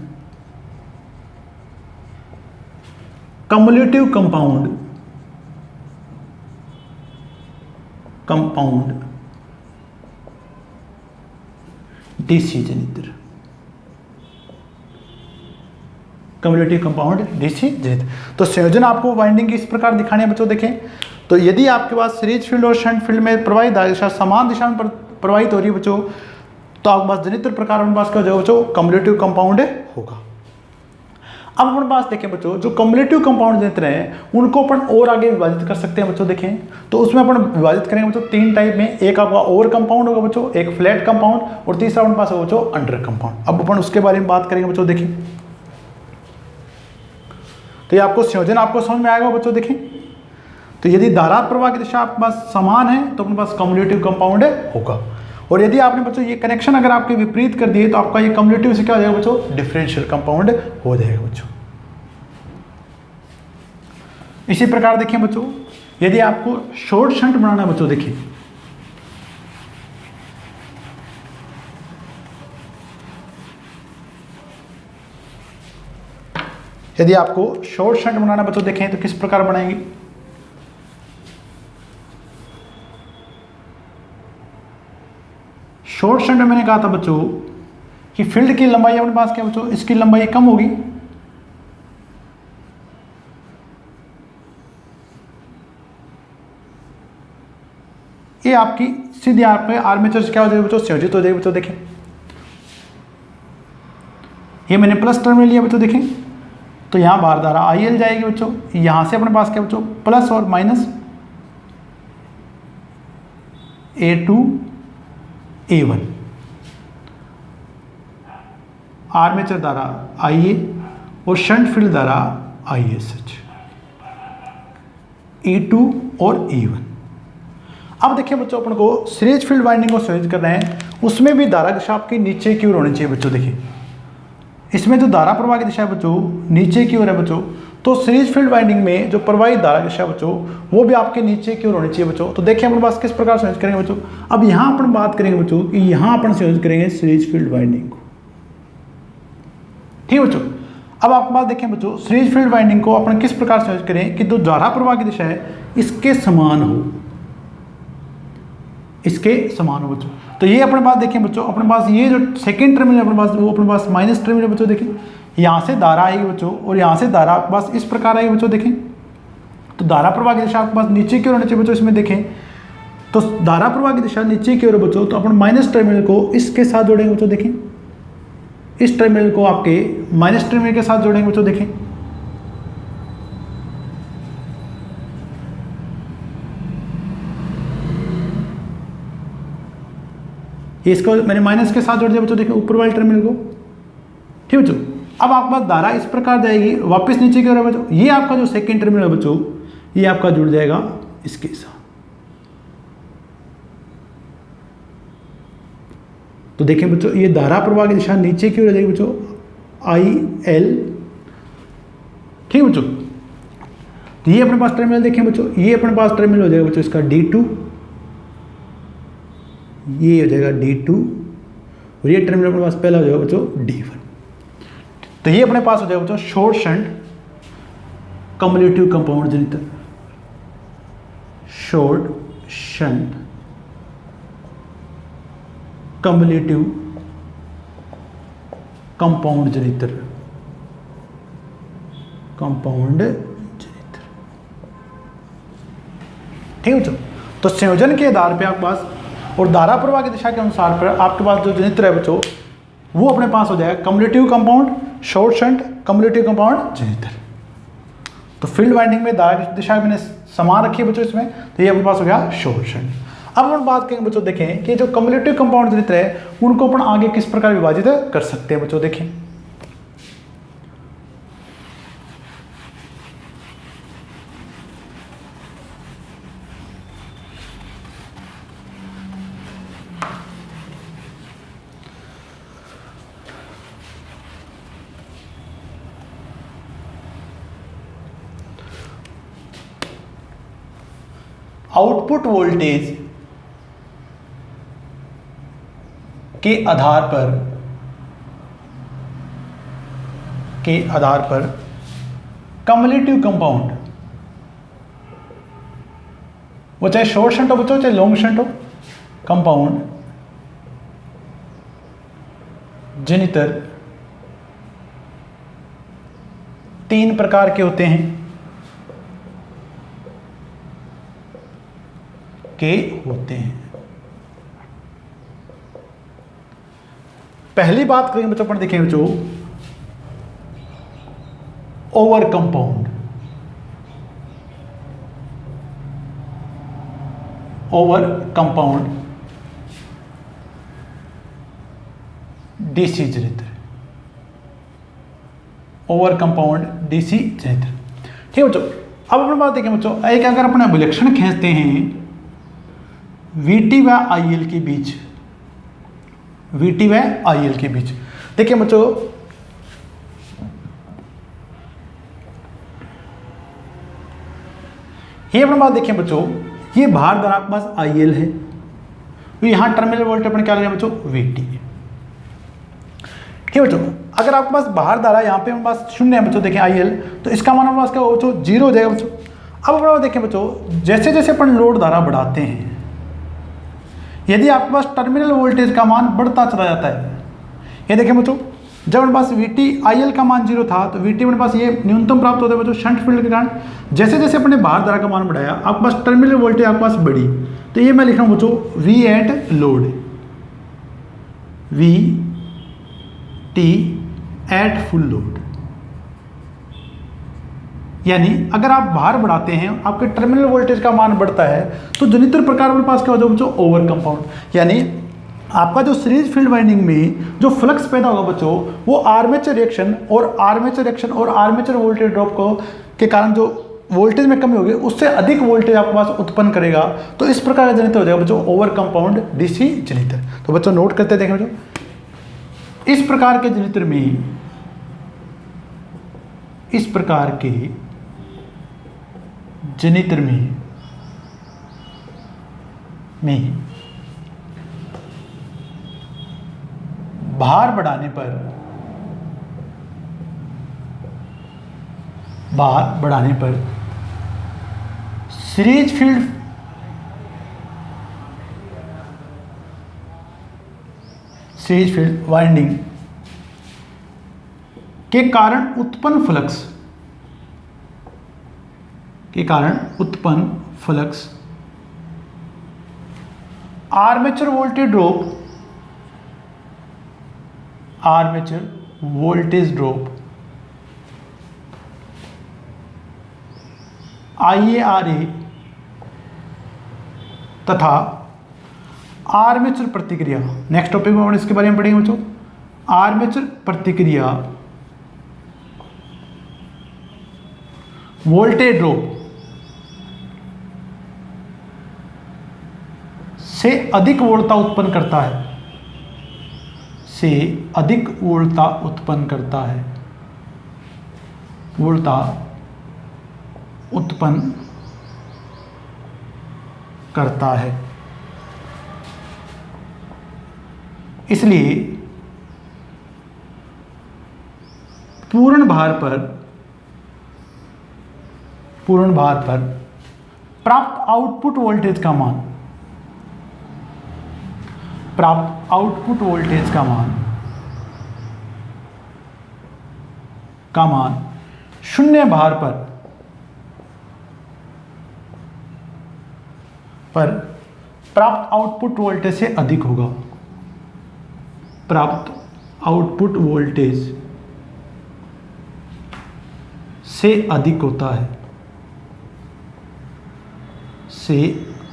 cumulative compound DC जनित्र, कम्युलेटिव कंपाउंड DC जनित्र। तो संयोजन आपको वाइंडिंग की इस प्रकार दिखाने हैं बच्चों। देखें तो यदि आपके पास सीरीज फील्ड और शंट फील्ड में प्रवाहित दिशा समान दिशा में प्रवाहित हो रही है बच्चों तो आपके पास जनित्र प्रकार अपने पास क्या हो जाएगा बच्चों कम्युलेटिव कंपाउंड होगा। अब अपने पास देखें बच्चों जो कम्युलेटिव कंपाउंड जनित्र हैं उनको अपन और आगे विभाजित कर सकते हैं बच्चों। देखें तो उसमें अपन विभाजित करेंगे बच्चों 3 टाइप में। एक आपका ओवर कंपाउंड होगा बच्चों, एक फ्लैट कंपाउंड और तीसरा अपने पास होगा बच्चों अंडर कंपाउंड। अब अपन उसके बारे में बात करेंगे बच्चों। देखें तो ये आपको संयोजन आपको समझ में आएगा बच्चों। देखें तो यदि धारा प्रवाह की दिशा आपके पास समान है तो अपने पास कम्युलेटिव कंपाउंड होगा, और यदि आपने बच्चों ये कनेक्शन अगर आपके विपरीत कर दिए तो आपका ये कम्युलेटिव से क्या हो जाएगा बच्चों डिफरेंशियल कंपाउंड हो जाएगा बच्चों। इसी प्रकार देखिए बच्चों यदि आपको शॉर्ट शंट बनाना है बच्चों। देखिए यदि आपको शॉर्ट शंट बनाना बच्चों देखें तो किस प्रकार बनाएंगे। शॉर्ट शंट में मैंने कहा था बच्चों कि फील्ड की लंबाई अपने पास क्या बच्चों इसकी लंबाई कम होगी, ये आपकी सीधी आपके आर्मेचर से क्या हो जाएगी बच्चों संयोजित हो जाएगी बच्चों। देखें ये मैंने प्लस टर्मिनल लिया बच्चों। देखें तो यहां बाहर धारा IL जाएगी बच्चों, यहां से अपने पास क्या बच्चों प्लस और माइनस A2 A1 आर्मेचर धारा IA और शंट फील्ड धारा ISH E2 और E1। अब देखिए बच्चों अपन को सीरीज फील्ड वाइंडिंग को संयोजित कर रहे हैं, उसमें भी धारा दिशा आपकी नीचे की ओर होनी चाहिए बच्चों। देखिए इसमें जो धारा प्रवाह की दिशा है बच्चों नीचे की ओर है बच्चों, तो सीरीज फील्ड वाइंडिंग में जो प्रवाहित धारा की दिशा बच्चों वो भी आपके नीचे की ओर होनी चाहिए बच्चों। तो देखिए अपने पास किस प्रकार संयोजित करेंगे बच्चों। अब यहाँ अपन बात करेंगे बच्चों कि यहाँ अपन संयोजित करेंगे सीरीज फील्ड वाइंडिंग को, ठीक है बच्चों। अब आपके पास देखें बच्चों सीरीज फील्ड वाइंडिंग को अपन किस प्रकार संयोजित करें कि जो धारा प्रवाह की दिशा है इसके समान हो, इसके समान हो बच्चों। तो ये अपने पास देखें बच्चों अपने पास ये जो सेकंड टर्मिनल अपने पास वो अपने पास माइनस टर्मिनल बच्चों। देखें यहाँ से धारा आएगी बच्चों और यहाँ से धारा आपके पास इस प्रकार आएगी बच्चों। देखें तो धारा प्रवाह की दिशा आपके पास नीचे की ओर होनी चाहिए बच्चों। इसमें देखें तो धारा प्रवाह की दिशा नीचे की ओर बच्चों, तो अपन माइनस टर्मिनल को इसके साथ जोड़ेंगे बच्चों। देखें इस टर्मिनल को आपके माइनस टर्मिनल के साथ जोड़ेंगे बच्चों। देखें ये इसको मैंने माइनस के साथ जोड़ दिया बच्चों। देखिए ऊपर वाले टर्मिनल को, ठीक है बच्चों। अब आपके पास धारा इस प्रकार जाएगी वापस नीचे की ओर बच्चों। ये आपका जो सेकंड टर्मिनल है बच्चों ये आपका जुड़ जाएगा इसके साथ। तो देखें बच्चों ये धारा प्रवाह की दिशा नीचे की ओर हो जाएगी बच्चों IL, ठीक है बच्चों। तो ये अपने पास टर्मिनल देखें बच्चों, ये अपने पास टर्मिनल हो जाएगा बच्चों इसका D2, ये हो जाएगा D2 और ये टर्मिनल अपने पास पहला हो जाएगा बच्चों D1। तो ये अपने पास हो जाएगा बच्चों शॉर्ट शंट कम्युलेटिव कंपाउंड जनित्र, शॉर्ट शंट कम्युलेटिव कंपाउंड जनित्र, ठीक है बच्चों। तो संयोजन के आधार पे आपके पास और धारा प्रवाह की दिशा के अनुसार पर आपके पास जो जनित्र है बच्चों वो अपने पास हो जाएगा cumulative compound, short shunt cumulative compound जनित्र। तो फील्ड वाइंडिंग में धारा की दिशा मैंने समान रखी है बच्चों इसमें, तो ये अपने पास हो गया शॉर्ट शंट। अब हम बात करेंगे बच्चों, देखें कि जो कम्युलेटिव कंपाउंड जनित्र है उनको अपन आगे किस प्रकार विभाजित कर सकते हैं बच्चों। देखें आउटपुट वोल्टेज के आधार पर कम्युलेटिव कंपाउंड, वो चाहे शॉर्ट शंट हो बच्चों चाहे लॉन्ग शंट हो, कंपाउंड जनित्र 3 प्रकार के होते हैं पहली बात करेंगे बच्चों, अपन देखेंगे बच्चों over compound. Over compound DC जनित्र, ओवर कंपाउंड डीसी जनित्र। ठीक है बच्चों, अब अपन बात देखें बच्चों, एक अगर अपना अभिलक्षण खींचते हैं VT व IL के बीच, VT व IL के बीच, देखिए बच्चों ये अपना बात देखें बच्चों, ये भार धारा आपके पास IL है, तो यहां टर्मिनल वोल्टेज अपन क्या ले रहे हैं बच्चों, VT है। ठीक है बच्चों, अगर आपके पास बाहर धारा यहाँ पे हमारे पास 0 है बच्चों, देखें IL, तो इसका मान हमारे पास क्या हो बच्चों, 0 हो जाएगा बच्चों। अब अपना देखें बच्चों, जैसे जैसे अपन लोड धारा बढ़ाते हैं, यदि आपके पास टर्मिनल वोल्टेज का मान बढ़ता चला जाता है, ये देखें बच्चों, जब हमारे पास VT IL का मान 0 था तो VT हमारे पास ये न्यूनतम प्राप्त होता है बच्चों शंट फील्ड के कारण। जैसे जैसे अपने बाहर धारा का मान बढ़ाया, आपके पास टर्मिनल वोल्टेज आपके पास बढ़ी, तो ये मैं लिख रहा हूँ बच्चों V at load, VT at full load. यानी अगर आप भार बढ़ाते हैं, आपके टर्मिनल वोल्टेज का मान बढ़ता है, तो जनित्र प्रकार अपने पास क्या हो जाएगा बच्चों, ओवर कंपाउंड। यानी आपका जो सीरीज फील्ड वाइंडिंग में जो फ्लक्स पैदा होगा बच्चों, वो आर्मेचर रिएक्शन और आर्मेचर वोल्टेज ड्रॉप को के कारण जो वोल्टेज में कमी होगी, उससे अधिक वोल्टेज आपके पास उत्पन्न करेगा। तो इस प्रकार का जनित्र हो जाएगा बच्चों ओवर कंपाउंड डीसी जनित्र। तो बच्चों नोट करते देखें बच्चों, इस प्रकार के जनित्र में भार बढ़ाने पर सीरीज फील्ड वाइंडिंग के कारण उत्पन्न flux armature voltage drop IARA तथा आर्मेचर प्रतिक्रिया, नेक्स्ट टॉपिक में इसके बारे में पढ़ेंगे बच्चों, आर्मेचर प्रतिक्रिया वोल्टेज ड्रॉप से अधिक वोल्टता उत्पन्न करता है। इसलिए पूर्ण भार पर प्राप्त आउटपुट वोल्टेज का मान शून्य भार पर प्राप्त आउटपुट वोल्टेज से अधिक होगा। से अधिक होता है, से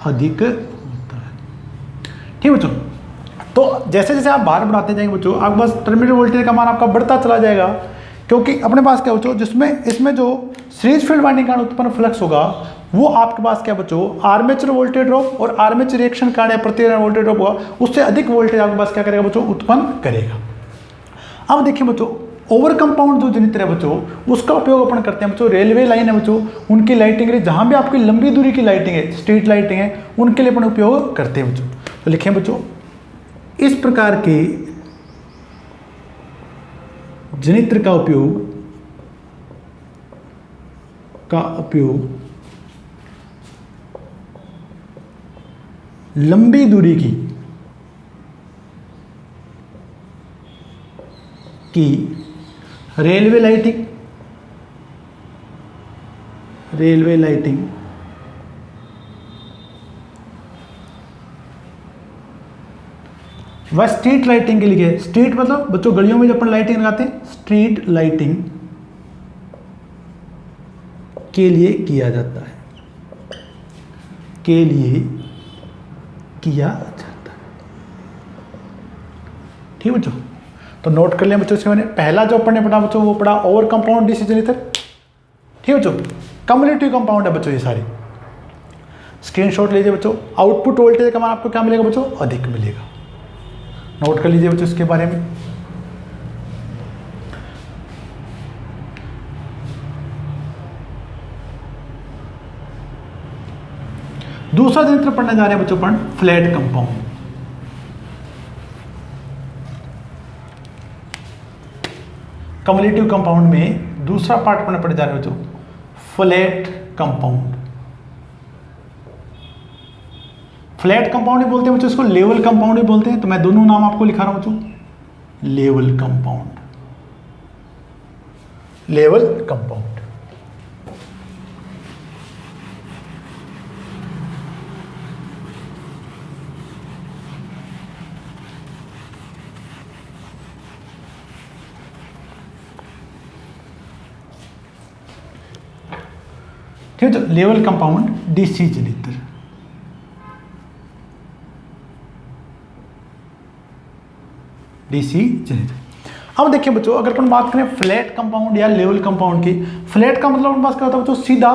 अधिक होता है। ठीक बच्चों, तो जैसे जैसे आप बाहर बढ़ाते जाएंगे बच्चों, आप बस टर्मिनल वोल्टेज का मान आपका बढ़ता चला जाएगा, क्योंकि अपने पास क्या बच्चों, जिसमें इसमें जो सीरीज फील्ड वाइंडिंग कारण उत्पन्न फ्लक्स होगा वो आपके पास क्या बच्चों, आर्मेचर वोल्टेज ड्रॉप और आर्मेचर रिएक्शन कारण या प्रतिक्रिया वोल्टेज ड्रॉप होगा, उससे अधिक वोल्टेज आपके पास क्या करेगा बच्चों, उत्पन्न करेगा। अब देखिए बच्चों, ओवर कंपाउंड जो जनित्र है बच्चों, उसका उपयोग अपन करते हैं बच्चों, रेलवे लाइन है बच्चों, उनकी लाइटिंग है, जहां भी आपकी लंबी दूरी की लाइटिंग है, स्ट्रीट लाइटिंग है, उनके लिए अपन उपयोग करते हैं बच्चों। तो लिखें बच्चों, इस प्रकार के जनित्र का उपयोग लंबी दूरी की रेलवे लाइटिंग वह स्ट्रीट लाइटिंग के लिए, स्ट्रीट मतलब बच्चों गलियों में जब अपन लाइटिंग लगाते हैं, स्ट्रीट लाइटिंग के लिए किया जाता है, ठीक बच्चों। तो नोट कर लिया बच्चों, इसमें मैंने पहला जो अपन ने पढ़ा बच्चों, वो पढ़ा ओवर कंपाउंड डीसी जनित्र। ठीक बच्चों, कम्युलेटिव कंपाउंड है बच्चों ये सारे। स्क्रीनशॉट लीजिए बच्चों, आउटपुट वोल्टेज का मान आपको क्या मिलेगा बच्चों, अधिक मिलेगा। नोट कर लीजिए बच्चों इसके बारे में। दूसरा जनित्र पढ़ने जा रहे हैं बच्चों अपन, फ्लैट कंपाउंड। कम्युलेटिव कंपाउंड में दूसरा पार्ट पढ़ने पड़ जा रहे हैं बच्चों, फ्लैट कंपाउंड। फ्लैट कंपाउंड ही बोलते हैं बच्चों इसको, लेवल कंपाउंड भी बोलते हैं। तो मैं दोनों नाम आपको लिखा रहा हूं बच्चों, लेवल कंपाउंड, लेवल कंपाउंड। ठीक है, लेवल कंपाउंड डीसी जनित्र। डीसी जनित्र। अब देखिए बच्चों, अगर अपन बात करें फ्लैट कंपाउंड या लेवल कंपाउंड की, फ्लैट का मतलब अपन बात क्या होता है बच्चों, सीधा,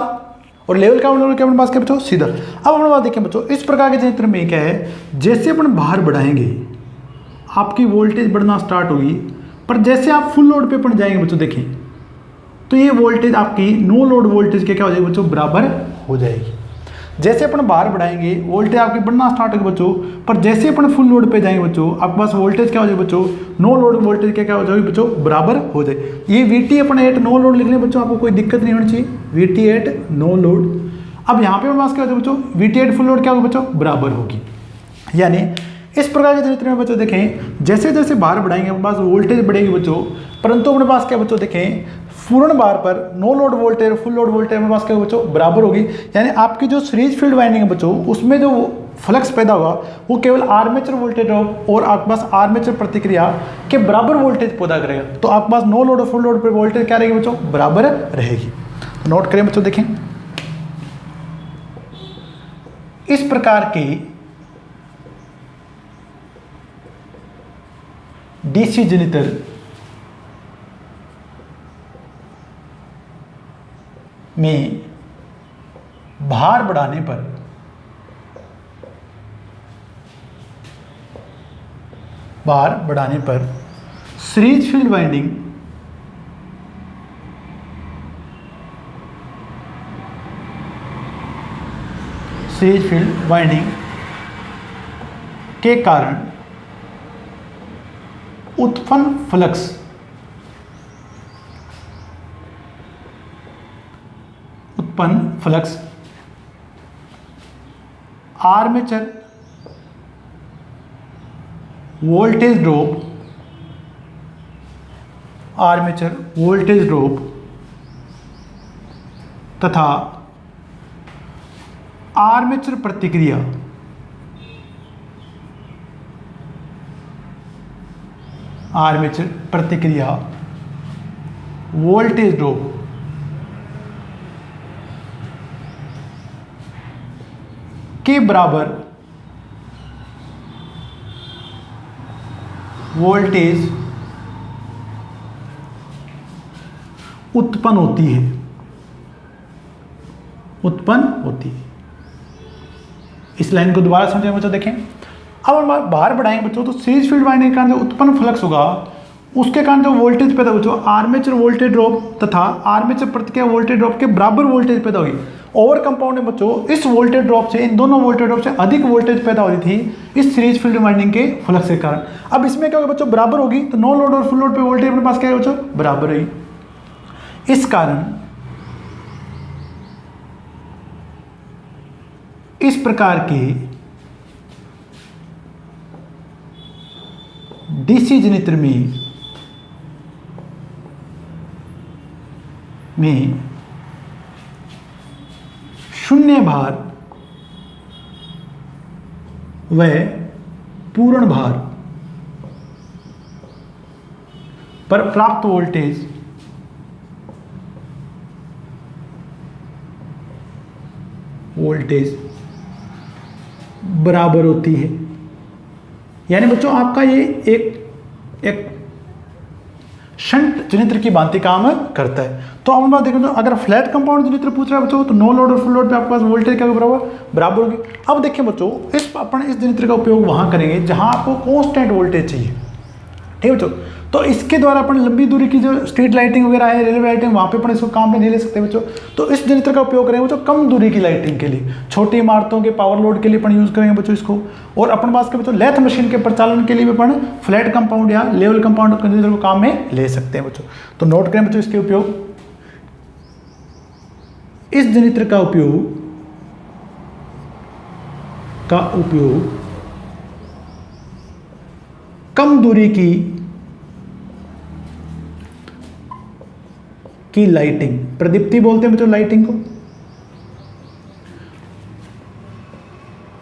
और लेवल का मतलब क्या अपन बात करें बच्चों, सीधा। अब अपन बात देखें बच्चों, इस प्रकार के जनित्र में क्या है, जैसे अपन बाहर बढ़ाएंगे आपकी वोल्टेज बढ़ना स्टार्ट होगी, पर जैसे आप फुल लोड पे अपन जाएंगे बच्चों, देखिए तो ये वोल्टेज आपकी नो लोड वोल्टेज के क्या हो जाएगी बच्चों, बराबर हो जाएगी। जैसे अपन बाहर बढ़ाएंगे वोल्टेज आपकी बढ़ना स्टार्ट होगी बच्चों, पर जैसे अपन फुल लोड पे जाएंगे बच्चों, आपके पास वोल्टेज क्या हो जाएगी बच्चों, नो लोड वोल्टेज के क्या हो जाएगी बच्चों, बराबर हो जाए। ये VT अपन एट नो लोड लिख लें बच्चों, आपको कोई दिक्कत नहीं होनी चाहिए, VT एट नो लोड। अब यहाँ पे पास क्या हो जाए बच्चों, VT एट फुल लोड क्या होगी बच्चों, बराबर होगी। यानी इस प्रकार के जनित्र में बच्चों देखें, जैसे जैसे बाहर बढ़ाएंगे अपने पास वोल्टेज बढ़ेगी बच्चों, परंतु अपने पास क्या बच्चों देखें, पूर्ण बार पर no load voltage full load voltage अपने पास क्या बच्चों, बराबर होगी। यानी आपकी जो सीरीज फील्ड वाइंडिंग है बच्चों, उसमें जो फ्लक्स पैदा होगा वो केवल आर्मेचर वोल्टेज ड्रॉप और आपके पास आर्मेचर प्रतिक्रिया के बराबर वोल्टेज पैदा करेगा। तो आपके पास नो लोड और फुल लोड पर वोल्टेज क्या रहेगी बच्चों, बराबर रहेगी। नोट करें बच्चों, देखें इस प्रकार की डीसी जनित्र में भार बढ़ाने पर सीरीज फील्ड वाइंडिंग के कारण उत्पन्न फ्लक्स आर्मेचर वोल्टेज ड्रॉप तथा आर्मेचर प्रतिक्रिया वोल्टेज ड्रॉप के बराबर वोल्टेज उत्पन्न होती है, इस लाइन को दोबारा समझें बच्चों। देखें, अब हम बाहर बढ़ाएंगे बच्चों, तो सीरीज फील्ड वाइंडिंग के कारण जो उत्पन्न फ्लक्स होगा उसके कारण जो वोल्टेज पैदा होगा, आर्मेचर वोल्टेज ड्रॉप तथा आर्मेचर प्रतिक्रिया वोल्टेज ड्रॉप के बराबर वोल्टेज पैदा होगी। ओवर कंपाउंड में बच्चों इस वोल्टेज ड्रॉप से, इन दोनों वोल्टेज ड्रॉप से अधिक वोल्टेज पैदा हो रही थी इस सीरीज फील्ड वाइंडिंग के फ्लक्स के कारण। अब इसमें क्या होगा बच्चों, बराबर होगी, तो नो लोड और फुल लोड पे वोल्टेज अपने पास क्या है बच्चों, बराबर है। इस कारण इस प्रकार के डीसी जनरेटर में शून्य भार व पूर्ण भार पर प्राप्त वोल्टेज बराबर होती है। यानी बच्चों आपका ये एक शंट जनरेटर की भांति काम करता है। तो अब हम बात देखें, तो अगर फ्लैट कंपाउंड जनरेटर पूछ रहा है बच्चों, तो नो लोड और फुल लोड पे आपके पास वोल्टेज क्या बराबर होगी। अब देखिए बच्चों, अपन इस जनरेटर का उपयोग वहां करेंगे जहां आपको कांस्टेंट वोल्टेज चाहिए, ठीक है बच्चों। तो इसके द्वारा अपन लंबी दूरी की जो स्ट्रीट लाइटिंग वगैरह है, रेलवे लाइटिंग, वहाँ पे अपन इसको काम में नहीं ले सकते बच्चों। तो इस जनरेटर का उपयोग करेंगे बच्चों कम दूरी की लाइटिंग के लिए, छोटी इमारतों के पावर लोड के लिए अपन यूज़ करेंगे बच्चों इसको। और अपन पास के बच्चों लेथ मशीन के प्रचालन के लिए भी अपन फ्लैट कंपाउंड या लेवल कंपाउंड जनरेटर को काम में ले सकते हैं बच्चों। तो नोट करें बच्चों इसके उपयोग। इस जनरेटर का उपयोग कम दूरी की लाइटिंग, प्रदीप्ति बोलते हैं बच्चों लाइटिंग को,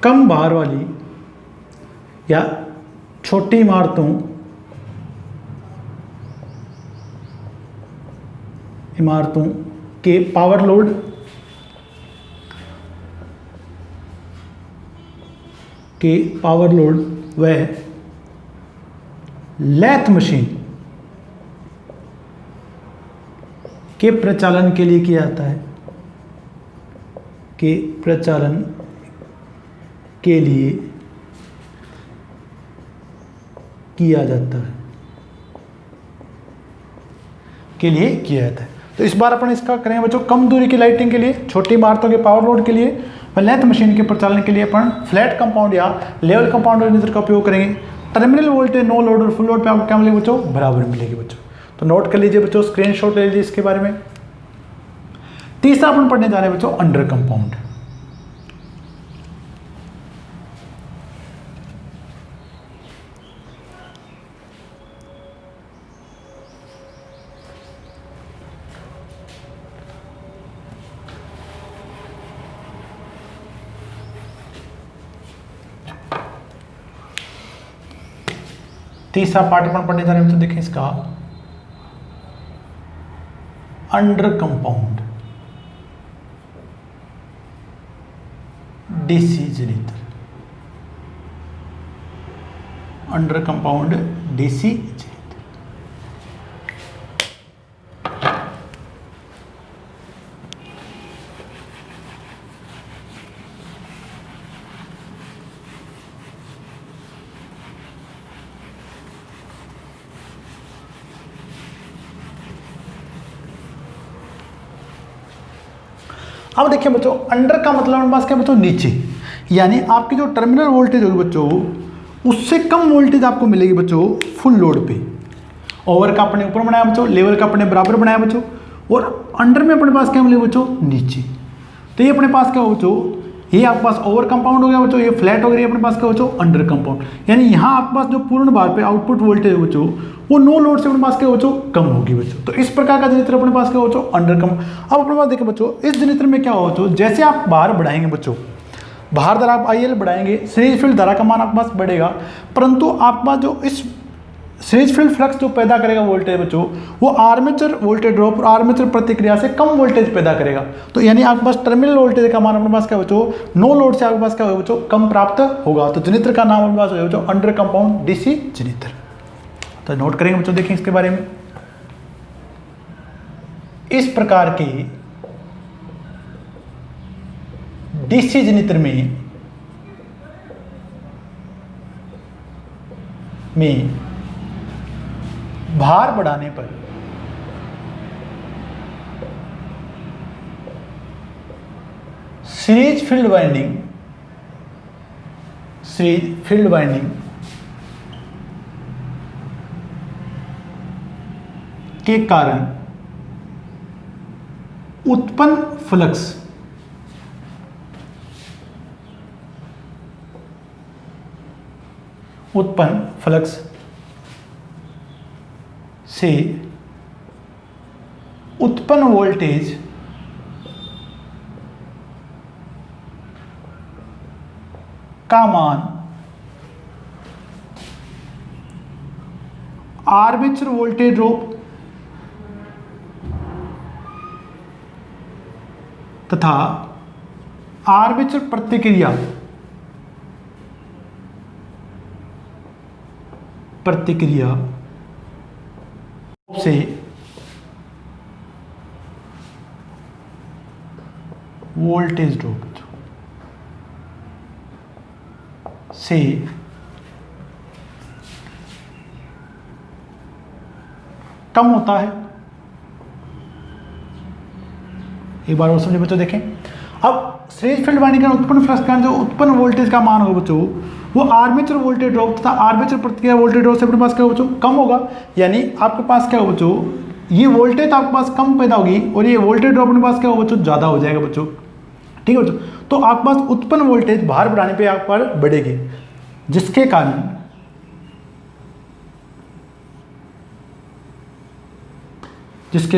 कम भार वाली या छोटी इमारतों के पावर लोड व लेथ मशीन के प्रचालन के लिए किया जाता है, किया जाता है। तो इस बार अपन इसका करेंगे बच्चों कम दूरी की लाइटिंग के लिए, छोटी इमारतों के पावर लोड के लिए व लेथ मशीन के प्रचालन के लिए अपन फ्लैट कंपाउंड या लेवल कंपाउंड जनरेटर का उपयोग करेंगे। टर्मिनल वोल्टेज नो लोड और फुल लोड पे आपको क्या मिलेगी बच्चों, बराबर मिलेगी बच्चों। तो नोट कर लीजिए बच्चों, स्क्रीनशॉट ले लीजिए इसके बारे में। तीसरा अपन पढ़ने जा रहे हैं बच्चों अंडर कंपाउंड। तीसरा पार्ट अपन पढ़ने जा रहे हैं तो देखें इसका under compound DC generator, under compound DC generator. अब देखिए बच्चों, अंडर का मतलब हमारे पास क्या बच्चों, नीचे, यानी आपकी जो टर्मिनल वोल्टेज होगी बच्चों उससे कम वोल्टेज आपको मिलेगी बच्चों फुल लोड पे। ओवर का अपने ऊपर बनाया बच्चों, लेवल का अपने बराबर बनाया बच्चों, और अंडर में अपने पास क्या मिलेगा बच्चों, नीचे। तो ये अपने पास क्या हो बच्चों, ये आपके पास ओवर कंपाउंड हो गया बच्चों, ये फ्लैट हो गया, अपने पास क्या बच्चों अंडर कंपाउंड। यानी यहाँ आपके पास जो पूर्ण भार पे आउटपुट वोल्टेज है बच्चों वो नो लोड से अपने पास क्या बच्चों कम होगी बच्चों। तो इस प्रकार का जनरेटर अपने पास क्या बच्चों अंडर कम। अब अपने पास देखिए बच्चों, इस जनरेटर में क्या हो बच्चों, जैसे आप बाहर बढ़ाएंगे बच्चों, बाहर धारा आप IL बढ़ाएंगे, सीरीज फील्ड धारा का मान आपके पास बढ़ेगा, परंतु आपके पास जो इस सीरीज फील्ड फ्लक्स जो पैदा करेगा वोल्टेज बच्चों, वो आर्मेचर वोल्टेज ड्रॉप और आर्मेचर प्रतिक्रिया से कम वोल्टेज पैदा करेगा। तो यानी आपके पास टर्मिनल वोल्टेज का मान अपने पास क्या बच्चों, नो लोड से आपके पास क्या होगा बच्चों, कम प्राप्त होगा। तो जनित्र का नाम अपने पास होगा बच्चों अंडर कंपाउंड डीसी जनित्र। तो नोट करेंगे बच्चों, देखें इसके बारे में। इस प्रकार के डीसी जनित्र में भार बढ़ाने पर सीरीज फील्ड वाइंडिंग के कारण उत्पन्न फ्लक्स से उत्पन्न वोल्टेज का मान आर्मेचर वोल्टेज ड्रॉप तथा आर्मेचर प्रतिक्रिया से वोल्टेज ड्रॉप से कम होता है। एक बार और समझे बच्चों, देखें। अब सीरीज फील्ड वाइंडिंग का उत्पन्न फ्लक्स का जो उत्पन्न वोल्टेज का मान होगा बच्चों, वो आर्मेचर वोल्टेज ड्रॉप तथा आर्मेचर प्रतिक्रिया वोल्टेज ड्रॉप से अपने पास क्या होगा बच्चों, कम होगा। यानी आपके पास क्या होगा बच्चों, ये वोल्टेज आपके पास कम पैदा होगी और ये वोल्टेज ड्रॉप अपने पास क्या होगा बच्चों, ज़्यादा हो जाएगा बच्चों। ठीक है बच्चों, तो आपके पास उत्पन्न वोल्टेज भार बढ़ाने पे आप पर बढ़ेगी, जिसके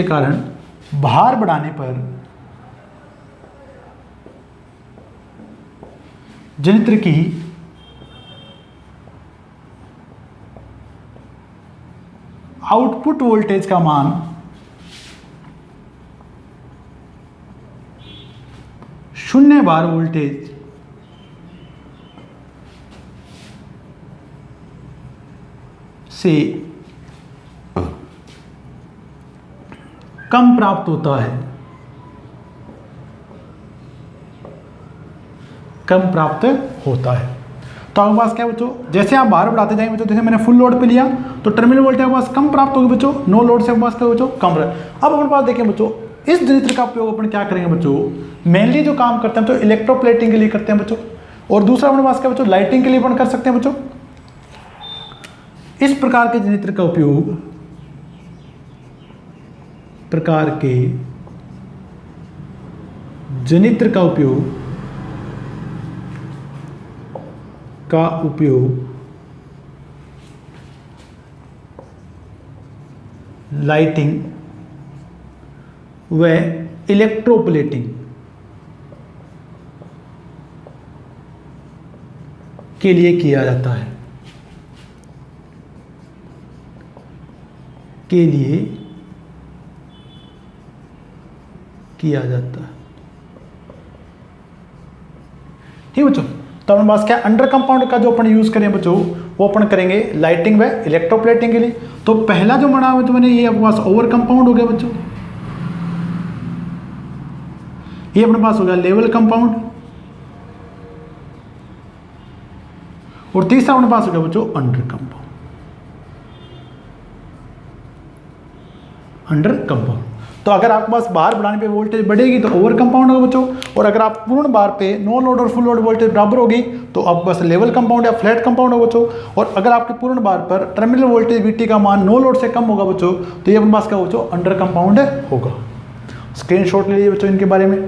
कारण भार बढ़ाने पर जनित्र की आउटपुट वोल्टेज का मान शून्य बार वोल्टेज से कम प्राप्त होता है, तो आपके पास क्या बच्चों, जैसे आप बाहर बढ़ाते जाएंगे बच्चों, जैसे मैंने फुल लोड पे लिया तो टर्मिनल वोल्टेज आपके पास कम प्राप्त होगी बच्चों, नो लोड से आपके पास क्या बच्चों, कम रहे। अब अपने पास देखें बच्चों, इस जनित्र का उपयोग अपन क्या करेंगे बच्चों, मेनली जो काम करते हैं तो इलेक्ट्रोप्लेटिंग के लिए करते हैं बच्चों, और दूसरा अपने पास क्या बच्चों, लाइटिंग के लिए अपन कर सकते हैं बच्चों। इस प्रकार के जनित्र का उपयोग लाइटिंग व इलेक्ट्रोप्लेटिंग के लिए किया जाता है, ठीक बच्चों। तो अपने पास क्या, अंडर कंपाउंड का जो अपन यूज करें बच्चों, वो अपन करेंगे लाइटिंग व इलेक्ट्रोप्लेटिंग के लिए। तो पहला जो बना हुआ तो मैंने ये अपने पास ओवर कंपाउंड हो गया बच्चों, ये अपने पास हो गया लेवल कंपाउंड, और तीसरा अपने पास हो गया बच्चों अंडर कंपाउंड। तो अगर आपके पास बार बढ़ाने पे वोल्टेज बढ़ेगी तो ओवर कंपाउंड होगा बच्चों, और अगर आप पूर्ण बार पे नो लोड और फुल लोड वोल्टेज बराबर होगी तो आपके पास लेवल कंपाउंड या फ्लैट कंपाउंड होगा बच्चों। और अगर आपके पूर्ण बार पर टर्मिनल वोल्टेज वीटी का मान नो लोड से कम होगा बच्चों, तो ये अपने पास क्या बच्चों, अंडर कंपाउंड होगा। स्क्रीनशॉट ले लीजिए बच्चों इनके बारे में।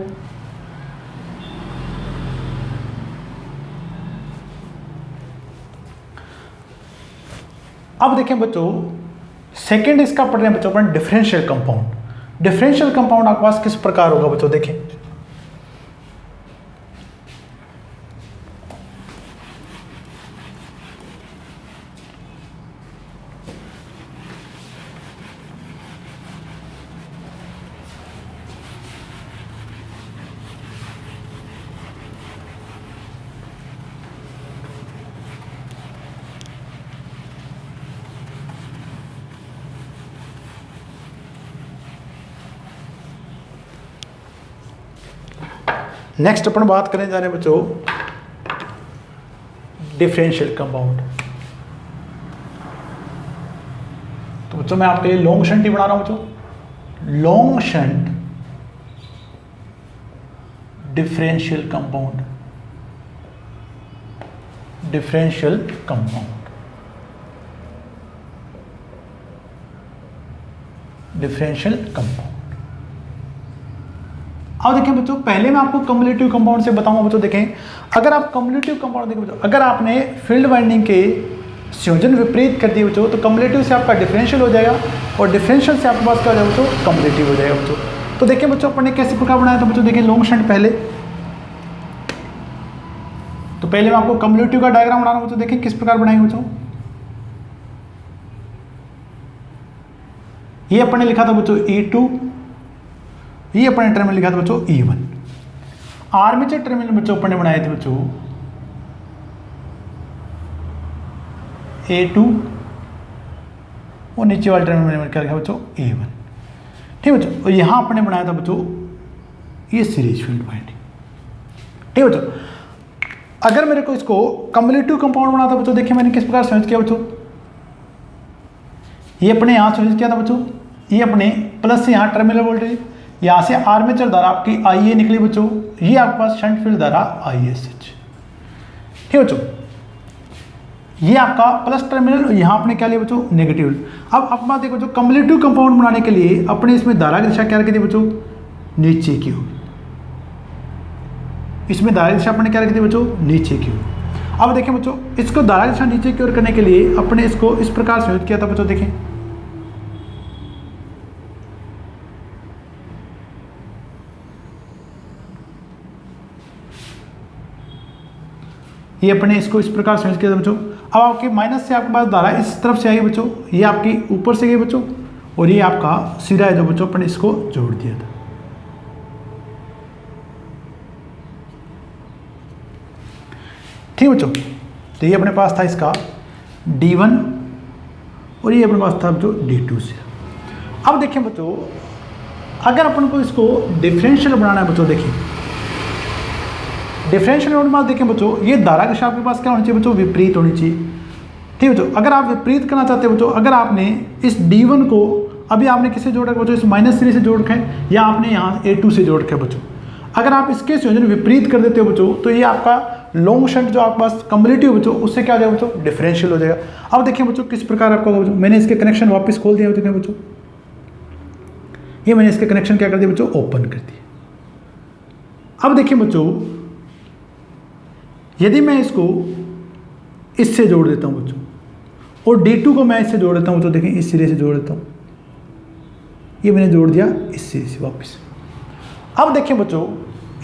अब देखें बच्चों, सेकेंड इसका पढ़ रहे हैं बच्चों अपन डिफरेंशियल कंपाउंड। डिफरेंशियल कंपाउंड आपके पास किस प्रकार होगा बच्चों, देखें। नेक्स्ट अपन बात करने जा रहे हैं बच्चों डिफरेंशियल कंपाउंड। तो बच्चों मैं आपके लिए लॉन्ग शंट ही बना रहा हूं बच्चों, long shunt differential compound, differential compound, differential compound. अब देखें बच्चों, पहले मैं आपको कम्युलेटिव कंपाउंड से बताऊंगा बच्चों। देखें, अगर आप कम्युलेटिव कंपाउंड देखें बच्चों, अगर आपने फील्ड वाइंडिंग के संयोजन विपरीत कर दिए बच्चों, तो कम्युलेटिव से आपका डिफरेंशियल हो जाएगा और डिफरेंशियल से आपके पास क्या हो जाएगा बच्चों, कम्युलेटिव हो जाएगा बच्चों। तो देखिए बच्चों, अपन ने कैसे प्रकार बनाया था बच्चों। देखिए लॉन्ग शंट पहले, तो पहले मैं आपको कम्युलेटिव का डायग्राम बना रहा हूं बच्चों। देखिए किस प्रकार बनाएंगे बच्चों। ये अपन ने लिखा था बच्चों E2, ये अपन ने टर्मिनल लिखा था बच्चों E1। आर्मेचर टर्मिनल बच्चों अपन ने बनाए थे बच्चों A2 और नीचे वाले टर्मिनल में क्या लिखा बच्चों A1। ठीक है बच्चों, और यहां अपन ने बनाया था बच्चों ये सीरीज फील्ड वाइंडिंग। ठीक है बच्चों, अगर मेरे को इसको कम्युलेटिव कंपाउंड बनाना था बच्चों, देखिए मैंने किस प्रकार संयोजित किया बच्चों। ये अपने यहां संयोजित किया था बच्चों, ये अपने प्लस से यहां टर्मिनल वोल्टेज, यहां से आर्मेचर धारा आपकी IA निकली बच्चों, ये आपके पास शंट फील्ड धारा ISH। ठीक है बच्चों, ये आपका प्लस टर्मिनल, यहां आपने क्या लिया बच्चों नेगेटिव। अब आप बात देखो बच्चों, कम्युलेटिव कंपाउंड बनाने के लिए अपने इसमें धारा की दिशा क्या रखी थी बच्चों, नीचे की होगी। इसमें धारा की दिशा अपने क्या रखी थी बच्चों, नीचे की होगी। अब देखें बच्चों, इसको धारा की दिशा नीचे की ओर करने के लिए अपने इसको इस प्रकार संयोजित किया था बच्चों। देखें ये अपने इसको इस प्रकार संयोजित किया था बच्चों। अब आपके माइनस से आपके पास धारा इस तरफ से आई बच्चों, ये आपकी ऊपर से गई बच्चों, और ये आपका सिरा है जो बच्चों अपन इसको जोड़ दिया था। ठीक बच्चों, तो ये अपने पास था इसका D1 और ये अपने पास था जो D2 से। अब देखिए बच्चों, अगर अपन को इसको डिफरेंशियल बनाना है बच्चों, देखिए डिफरेंशियल होने के बाद देखें बच्चों, ये धारा की दिशा आपके पास क्या होनी चाहिए बच्चों, विपरीत होनी चाहिए। ठीक है बच्चों, अगर आप विपरीत करना चाहते हो बच्चों, अगर आपने इस D1 को अभी आपने किससे जोड़ रखा बच्चों, इस -3 से जोड़ रखा है, या आपने यहाँ A2 से जोड़ रखा है बच्चों। अगर आप इसके संयोजन विपरीत कर देते हो बच्चों, तो ये आपका लॉन्ग शंट जो आपके पास कम्युलेटिव बच्चों, उससे क्या हो जाएगा बच्चों, डिफरेंशियल हो जाएगा। अब देखिए बच्चों किस प्रकार आपका होगा बच्चों, मैंने इसके कनेक्शन वापस खोल दिया देखें बच्चों, ये मैंने इसके कनेक्शन क्या कर दिया बच्चों, ओपन कर दिया। अब देखिए बच्चों, यदि मैं इसको इससे जोड़ देता हूं बच्चों, और D2 को मैं इससे जोड़ देता हूं बच्चों, देखें इस सिरे से जोड़ देता हूं, ये मैंने जोड़ दिया इस सिरे से वापस। अब देखिए बच्चों,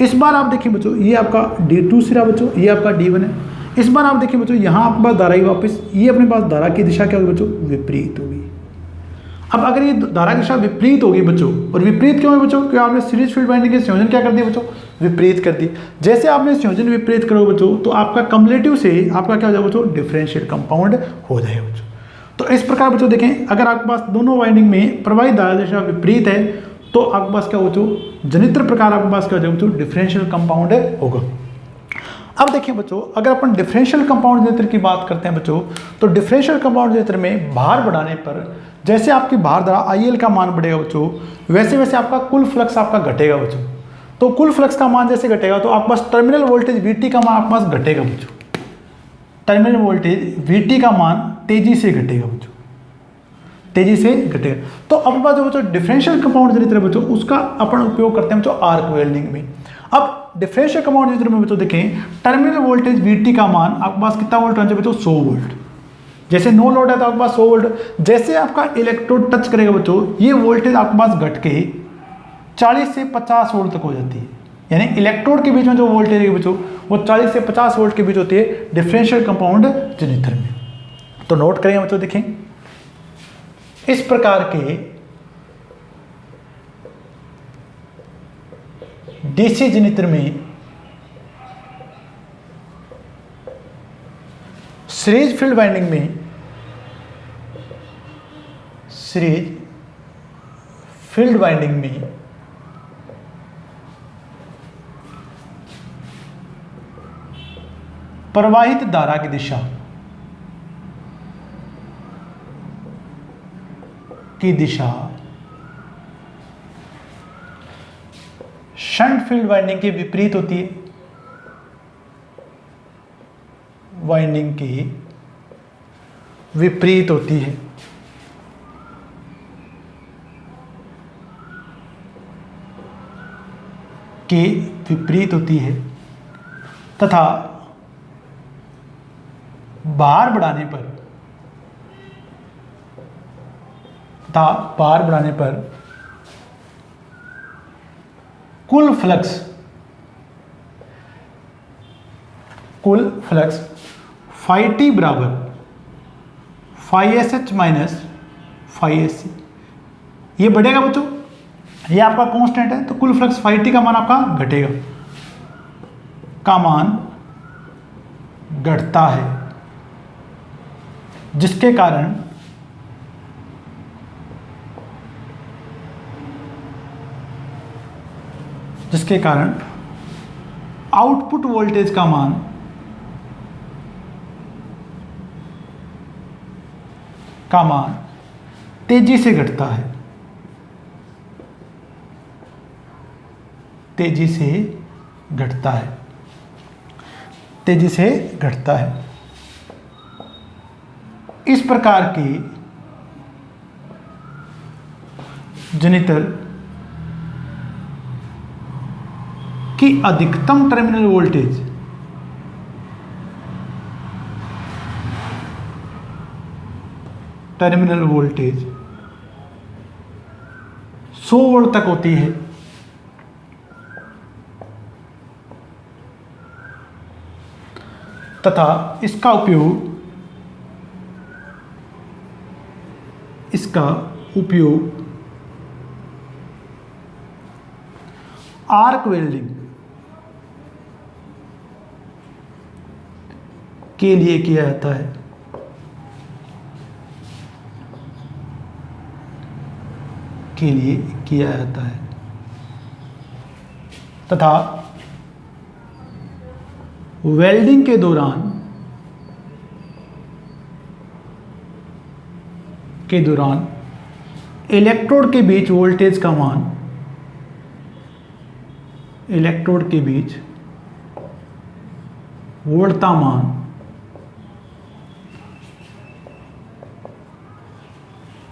इस बार आप देखिए बच्चों, ये आपका D2 सिरा बच्चों, ये आपका D1 है। इस बार आप देखिए बच्चों, यहाँ आपके पास धारा ही वापस, ये अपने पास धारा की दिशा क्या होगी बच्चों, विपरीत होगी। अब अगर ये धारा की दिशा विपरीत होगी बच्चों, और विपरीत क्यों है बच्चों, क्योंकि आपने सीरीज फील्ड वाइंडिंग के संयोजन क्या कर दिया बच्चों, विपरीत कर दी। जैसे आपने संयोजन विपरीत करो बच्चों, तो आपका कम्युलेटिव से आपका क्या हो जाएगा बच्चों, डिफरेंशियल कंपाउंड हो जाएगा बच्चों। तो इस प्रकार बच्चों देखें, अगर आपके पास दोनों वाइंडिंग में प्रवाहित धारा दिशा विपरीत है, तो आपके पास क्या हो बच्चों, जनित्र प्रकार आपके पास क्या हो जाएगा बच्चों, डिफरेंशियल कंपाउंड होगा। अब देखिए बच्चों, अगर अपन डिफरेंशियल कंपाउंड जनित्र की बात करते हैं बच्चों, तो डिफरेंशियल कंपाउंड जनित्र में भार बढ़ाने पर जैसे आपकी भार धारा IL का मान बढ़ेगा बच्चों, वैसे वैसे आपका कुल फ्लक्स आपका घटेगा बच्चों। तो कुल फ्लक्स का मान जैसे घटेगा, तो आपके पास टर्मिनल वोल्टेज VT का मान आपके पास घटेगा बच्चों। टर्मिनल वोल्टेज VT का मान तेजी से घटेगा बच्चों, तेजी से घटेगा। तो अब बात जो बच्चों डिफरेंशियल कंपाउंड जनित्र बच्चों, उसका अपन उपयोग करते हैं बच्चों आर्क वेल्डिंग में। अब डिफरेंशियल कंपाउंड जनित्र में बच्चों देखें, टर्मिनल वोल्टेज VT का मान आपके पास कितना वोल्ट होना चाहिए बच्चों, 100 वोल्ट। जैसे नो लोड है तो आपके पास 100 वोल्ट। जैसे आपका इलेक्ट्रोड टच करेगा बच्चों, ये वोल्टेज आपके पास घट के 40 से 50 वोल्ट तक हो जाती है। यानी इलेक्ट्रोड के बीच में जो वोल्टेज है बच्चों, वो 40 से 50 वोल्ट के बीच होती है डिफरेंशियल कंपाउंड जनित्र में। तो नोट करेंगे बच्चों, देखें इस प्रकार के डीसी जनित्र में सीरीज फील्ड वाइंडिंग में सीरीज फील्ड वाइंडिंग में प्रवाहित धारा की दिशा शंट फील्ड वाइंडिंग के विपरीत होती है, वाइंडिंग की विपरीत होती है। के विपरीत होती है तथा भार बढ़ाने पर कुल फ्लक्स फाई टी बराबर phi S H minus phi S C, ये बढ़ेगा बच्चों, ये आपका कांस्टेंट है, तो कुल फ्लक्स फाई टी का मान आपका घटेगा, का मान घटता है, जिसके कारण आउटपुट वोल्टेज का मान तेजी से घटता है, तेजी से घटता है। इस प्रकार की जनित्र की अधिकतम terminal voltage terminal voltage 100 volt तक होती है तथा इसका उपयोग आर्क वेल्डिंग के लिए किया जाता है, तथा वेल्डिंग के दौरान इलेक्ट्रोड के बीच वोल्टेज का मान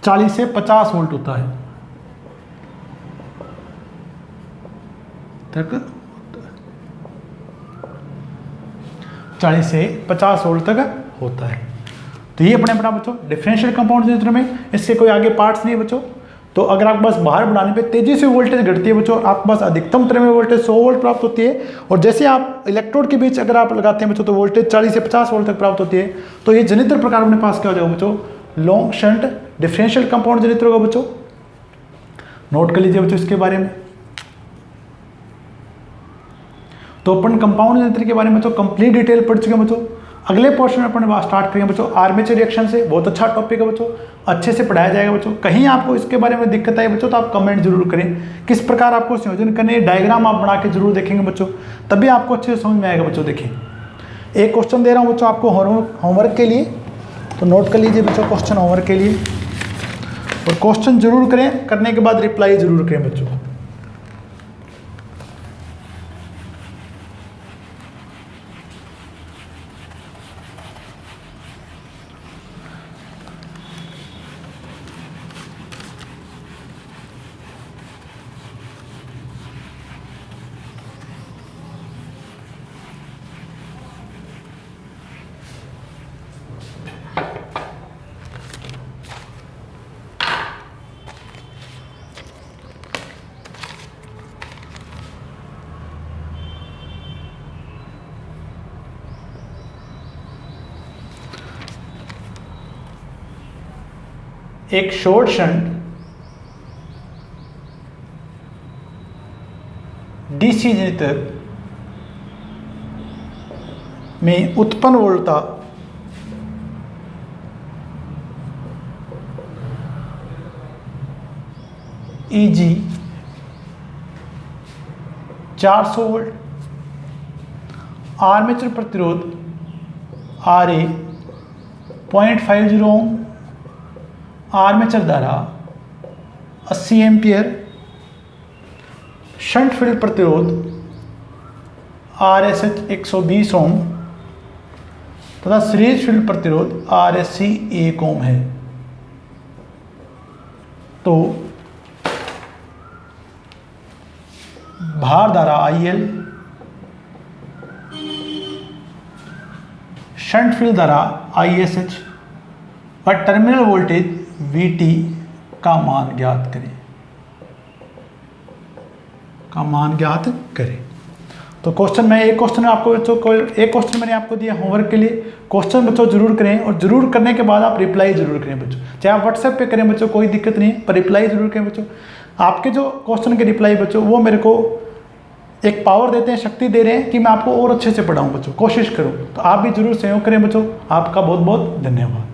40 से 50 वोल्ट होता है तक, 40 से 50 वोल्ट तक होता है। तो ये अपने अपना बच्चों डिफरेंशियल कंपाउंड जनित्र में, इसके कोई आगे पार्ट्स नहीं है बच्चों। तो अगर आपके पास भार बढ़ाने पे तेजी से वोल्टेज घटती है बच्चों, आपके पास अधिकतम टर्मिनल वोल्टेज 100 वोल्ट प्राप्त होती है, और जैसे आप इलेक्ट्रोड के बीच अगर आप लगाते हैं बच्चों तो वोल्टेज 40 से 50 वोल्ट तक प्राप्त होती है। तो ये जनित्र प्रकार अपने पास क्या हो जाएगा बच्चों, लॉन्ग शंट डिफरेंशियल कंपाउंड जनित्र होगा बच्चों। नोट कर लीजिए बच्चों इसके बारे में। तो अपन कंपाउंड जनित्र के बारे में तो कंप्लीट डिटेल पढ़ चुके हैं बच्चों। अगले पोर्शन में अपन स्टार्ट करेंगे बच्चों आर्मेचर रिएक्शन से। बहुत अच्छा टॉपिक है बच्चों, अच्छे से पढ़ाया जाएगा बच्चों। कहीं आपको इसके बारे में दिक्कत आई बच्चों तो आप कमेंट जरूर करें, किस प्रकार आपको संयोजन करने, डायग्राम आप बना के जरूर देखेंगे बच्चों, तभी आपको अच्छे से समझ में आएगा बच्चों। देखिए एक क्वेश्चन दे रहा हूँ बच्चों आपको होमवर्क के लिए, तो नोट कर लीजिए बच्चों क्वेश्चन होमवर्क के लिए, और क्वेश्चन जरूर करें, करने के बाद रिप्लाई जरूर करें बच्चों। एक शॉर्ट शंट डीसी जनित्र में उत्पन्न वोल्टता Eg 400 वोल्ट, आर्मेचर प्रतिरोध RA 0.50 ओम, आर्मेचर धारा 80 एम्पियर, शंट फील्ड प्रतिरोध RSH 120 ओम तथा सीरीज फील्ड प्रतिरोध RSC 1 ओम है। तो भार धारा IL, शंट फील्ड धारा ISH और टर्मिनल वोल्टेज VT का मान ज्ञात करें। तो क्वेश्चन में एक क्वेश्चन आपको बच्चों को एक क्वेश्चन मैंने आपको दिया होमवर्क के लिए। क्वेश्चन बच्चों जरूर करें और जरूर करने के बाद आप रिप्लाई जरूर करें बच्चों, चाहे आप व्हाट्सएप पे करें बच्चों, कोई दिक्कत नहीं, पर रिप्लाई जरूर करें बच्चों। आपके जो क्वेश्चन के रिप्लाई बच्चों वो मेरे को एक पावर देते हैं, शक्ति दे रहे हैं कि मैं आपको और अच्छे से पढ़ाऊँ बच्चों, कोशिश करूँ। तो आप भी जरूर सहयोग करें बच्चों। आपका बहुत बहुत धन्यवाद।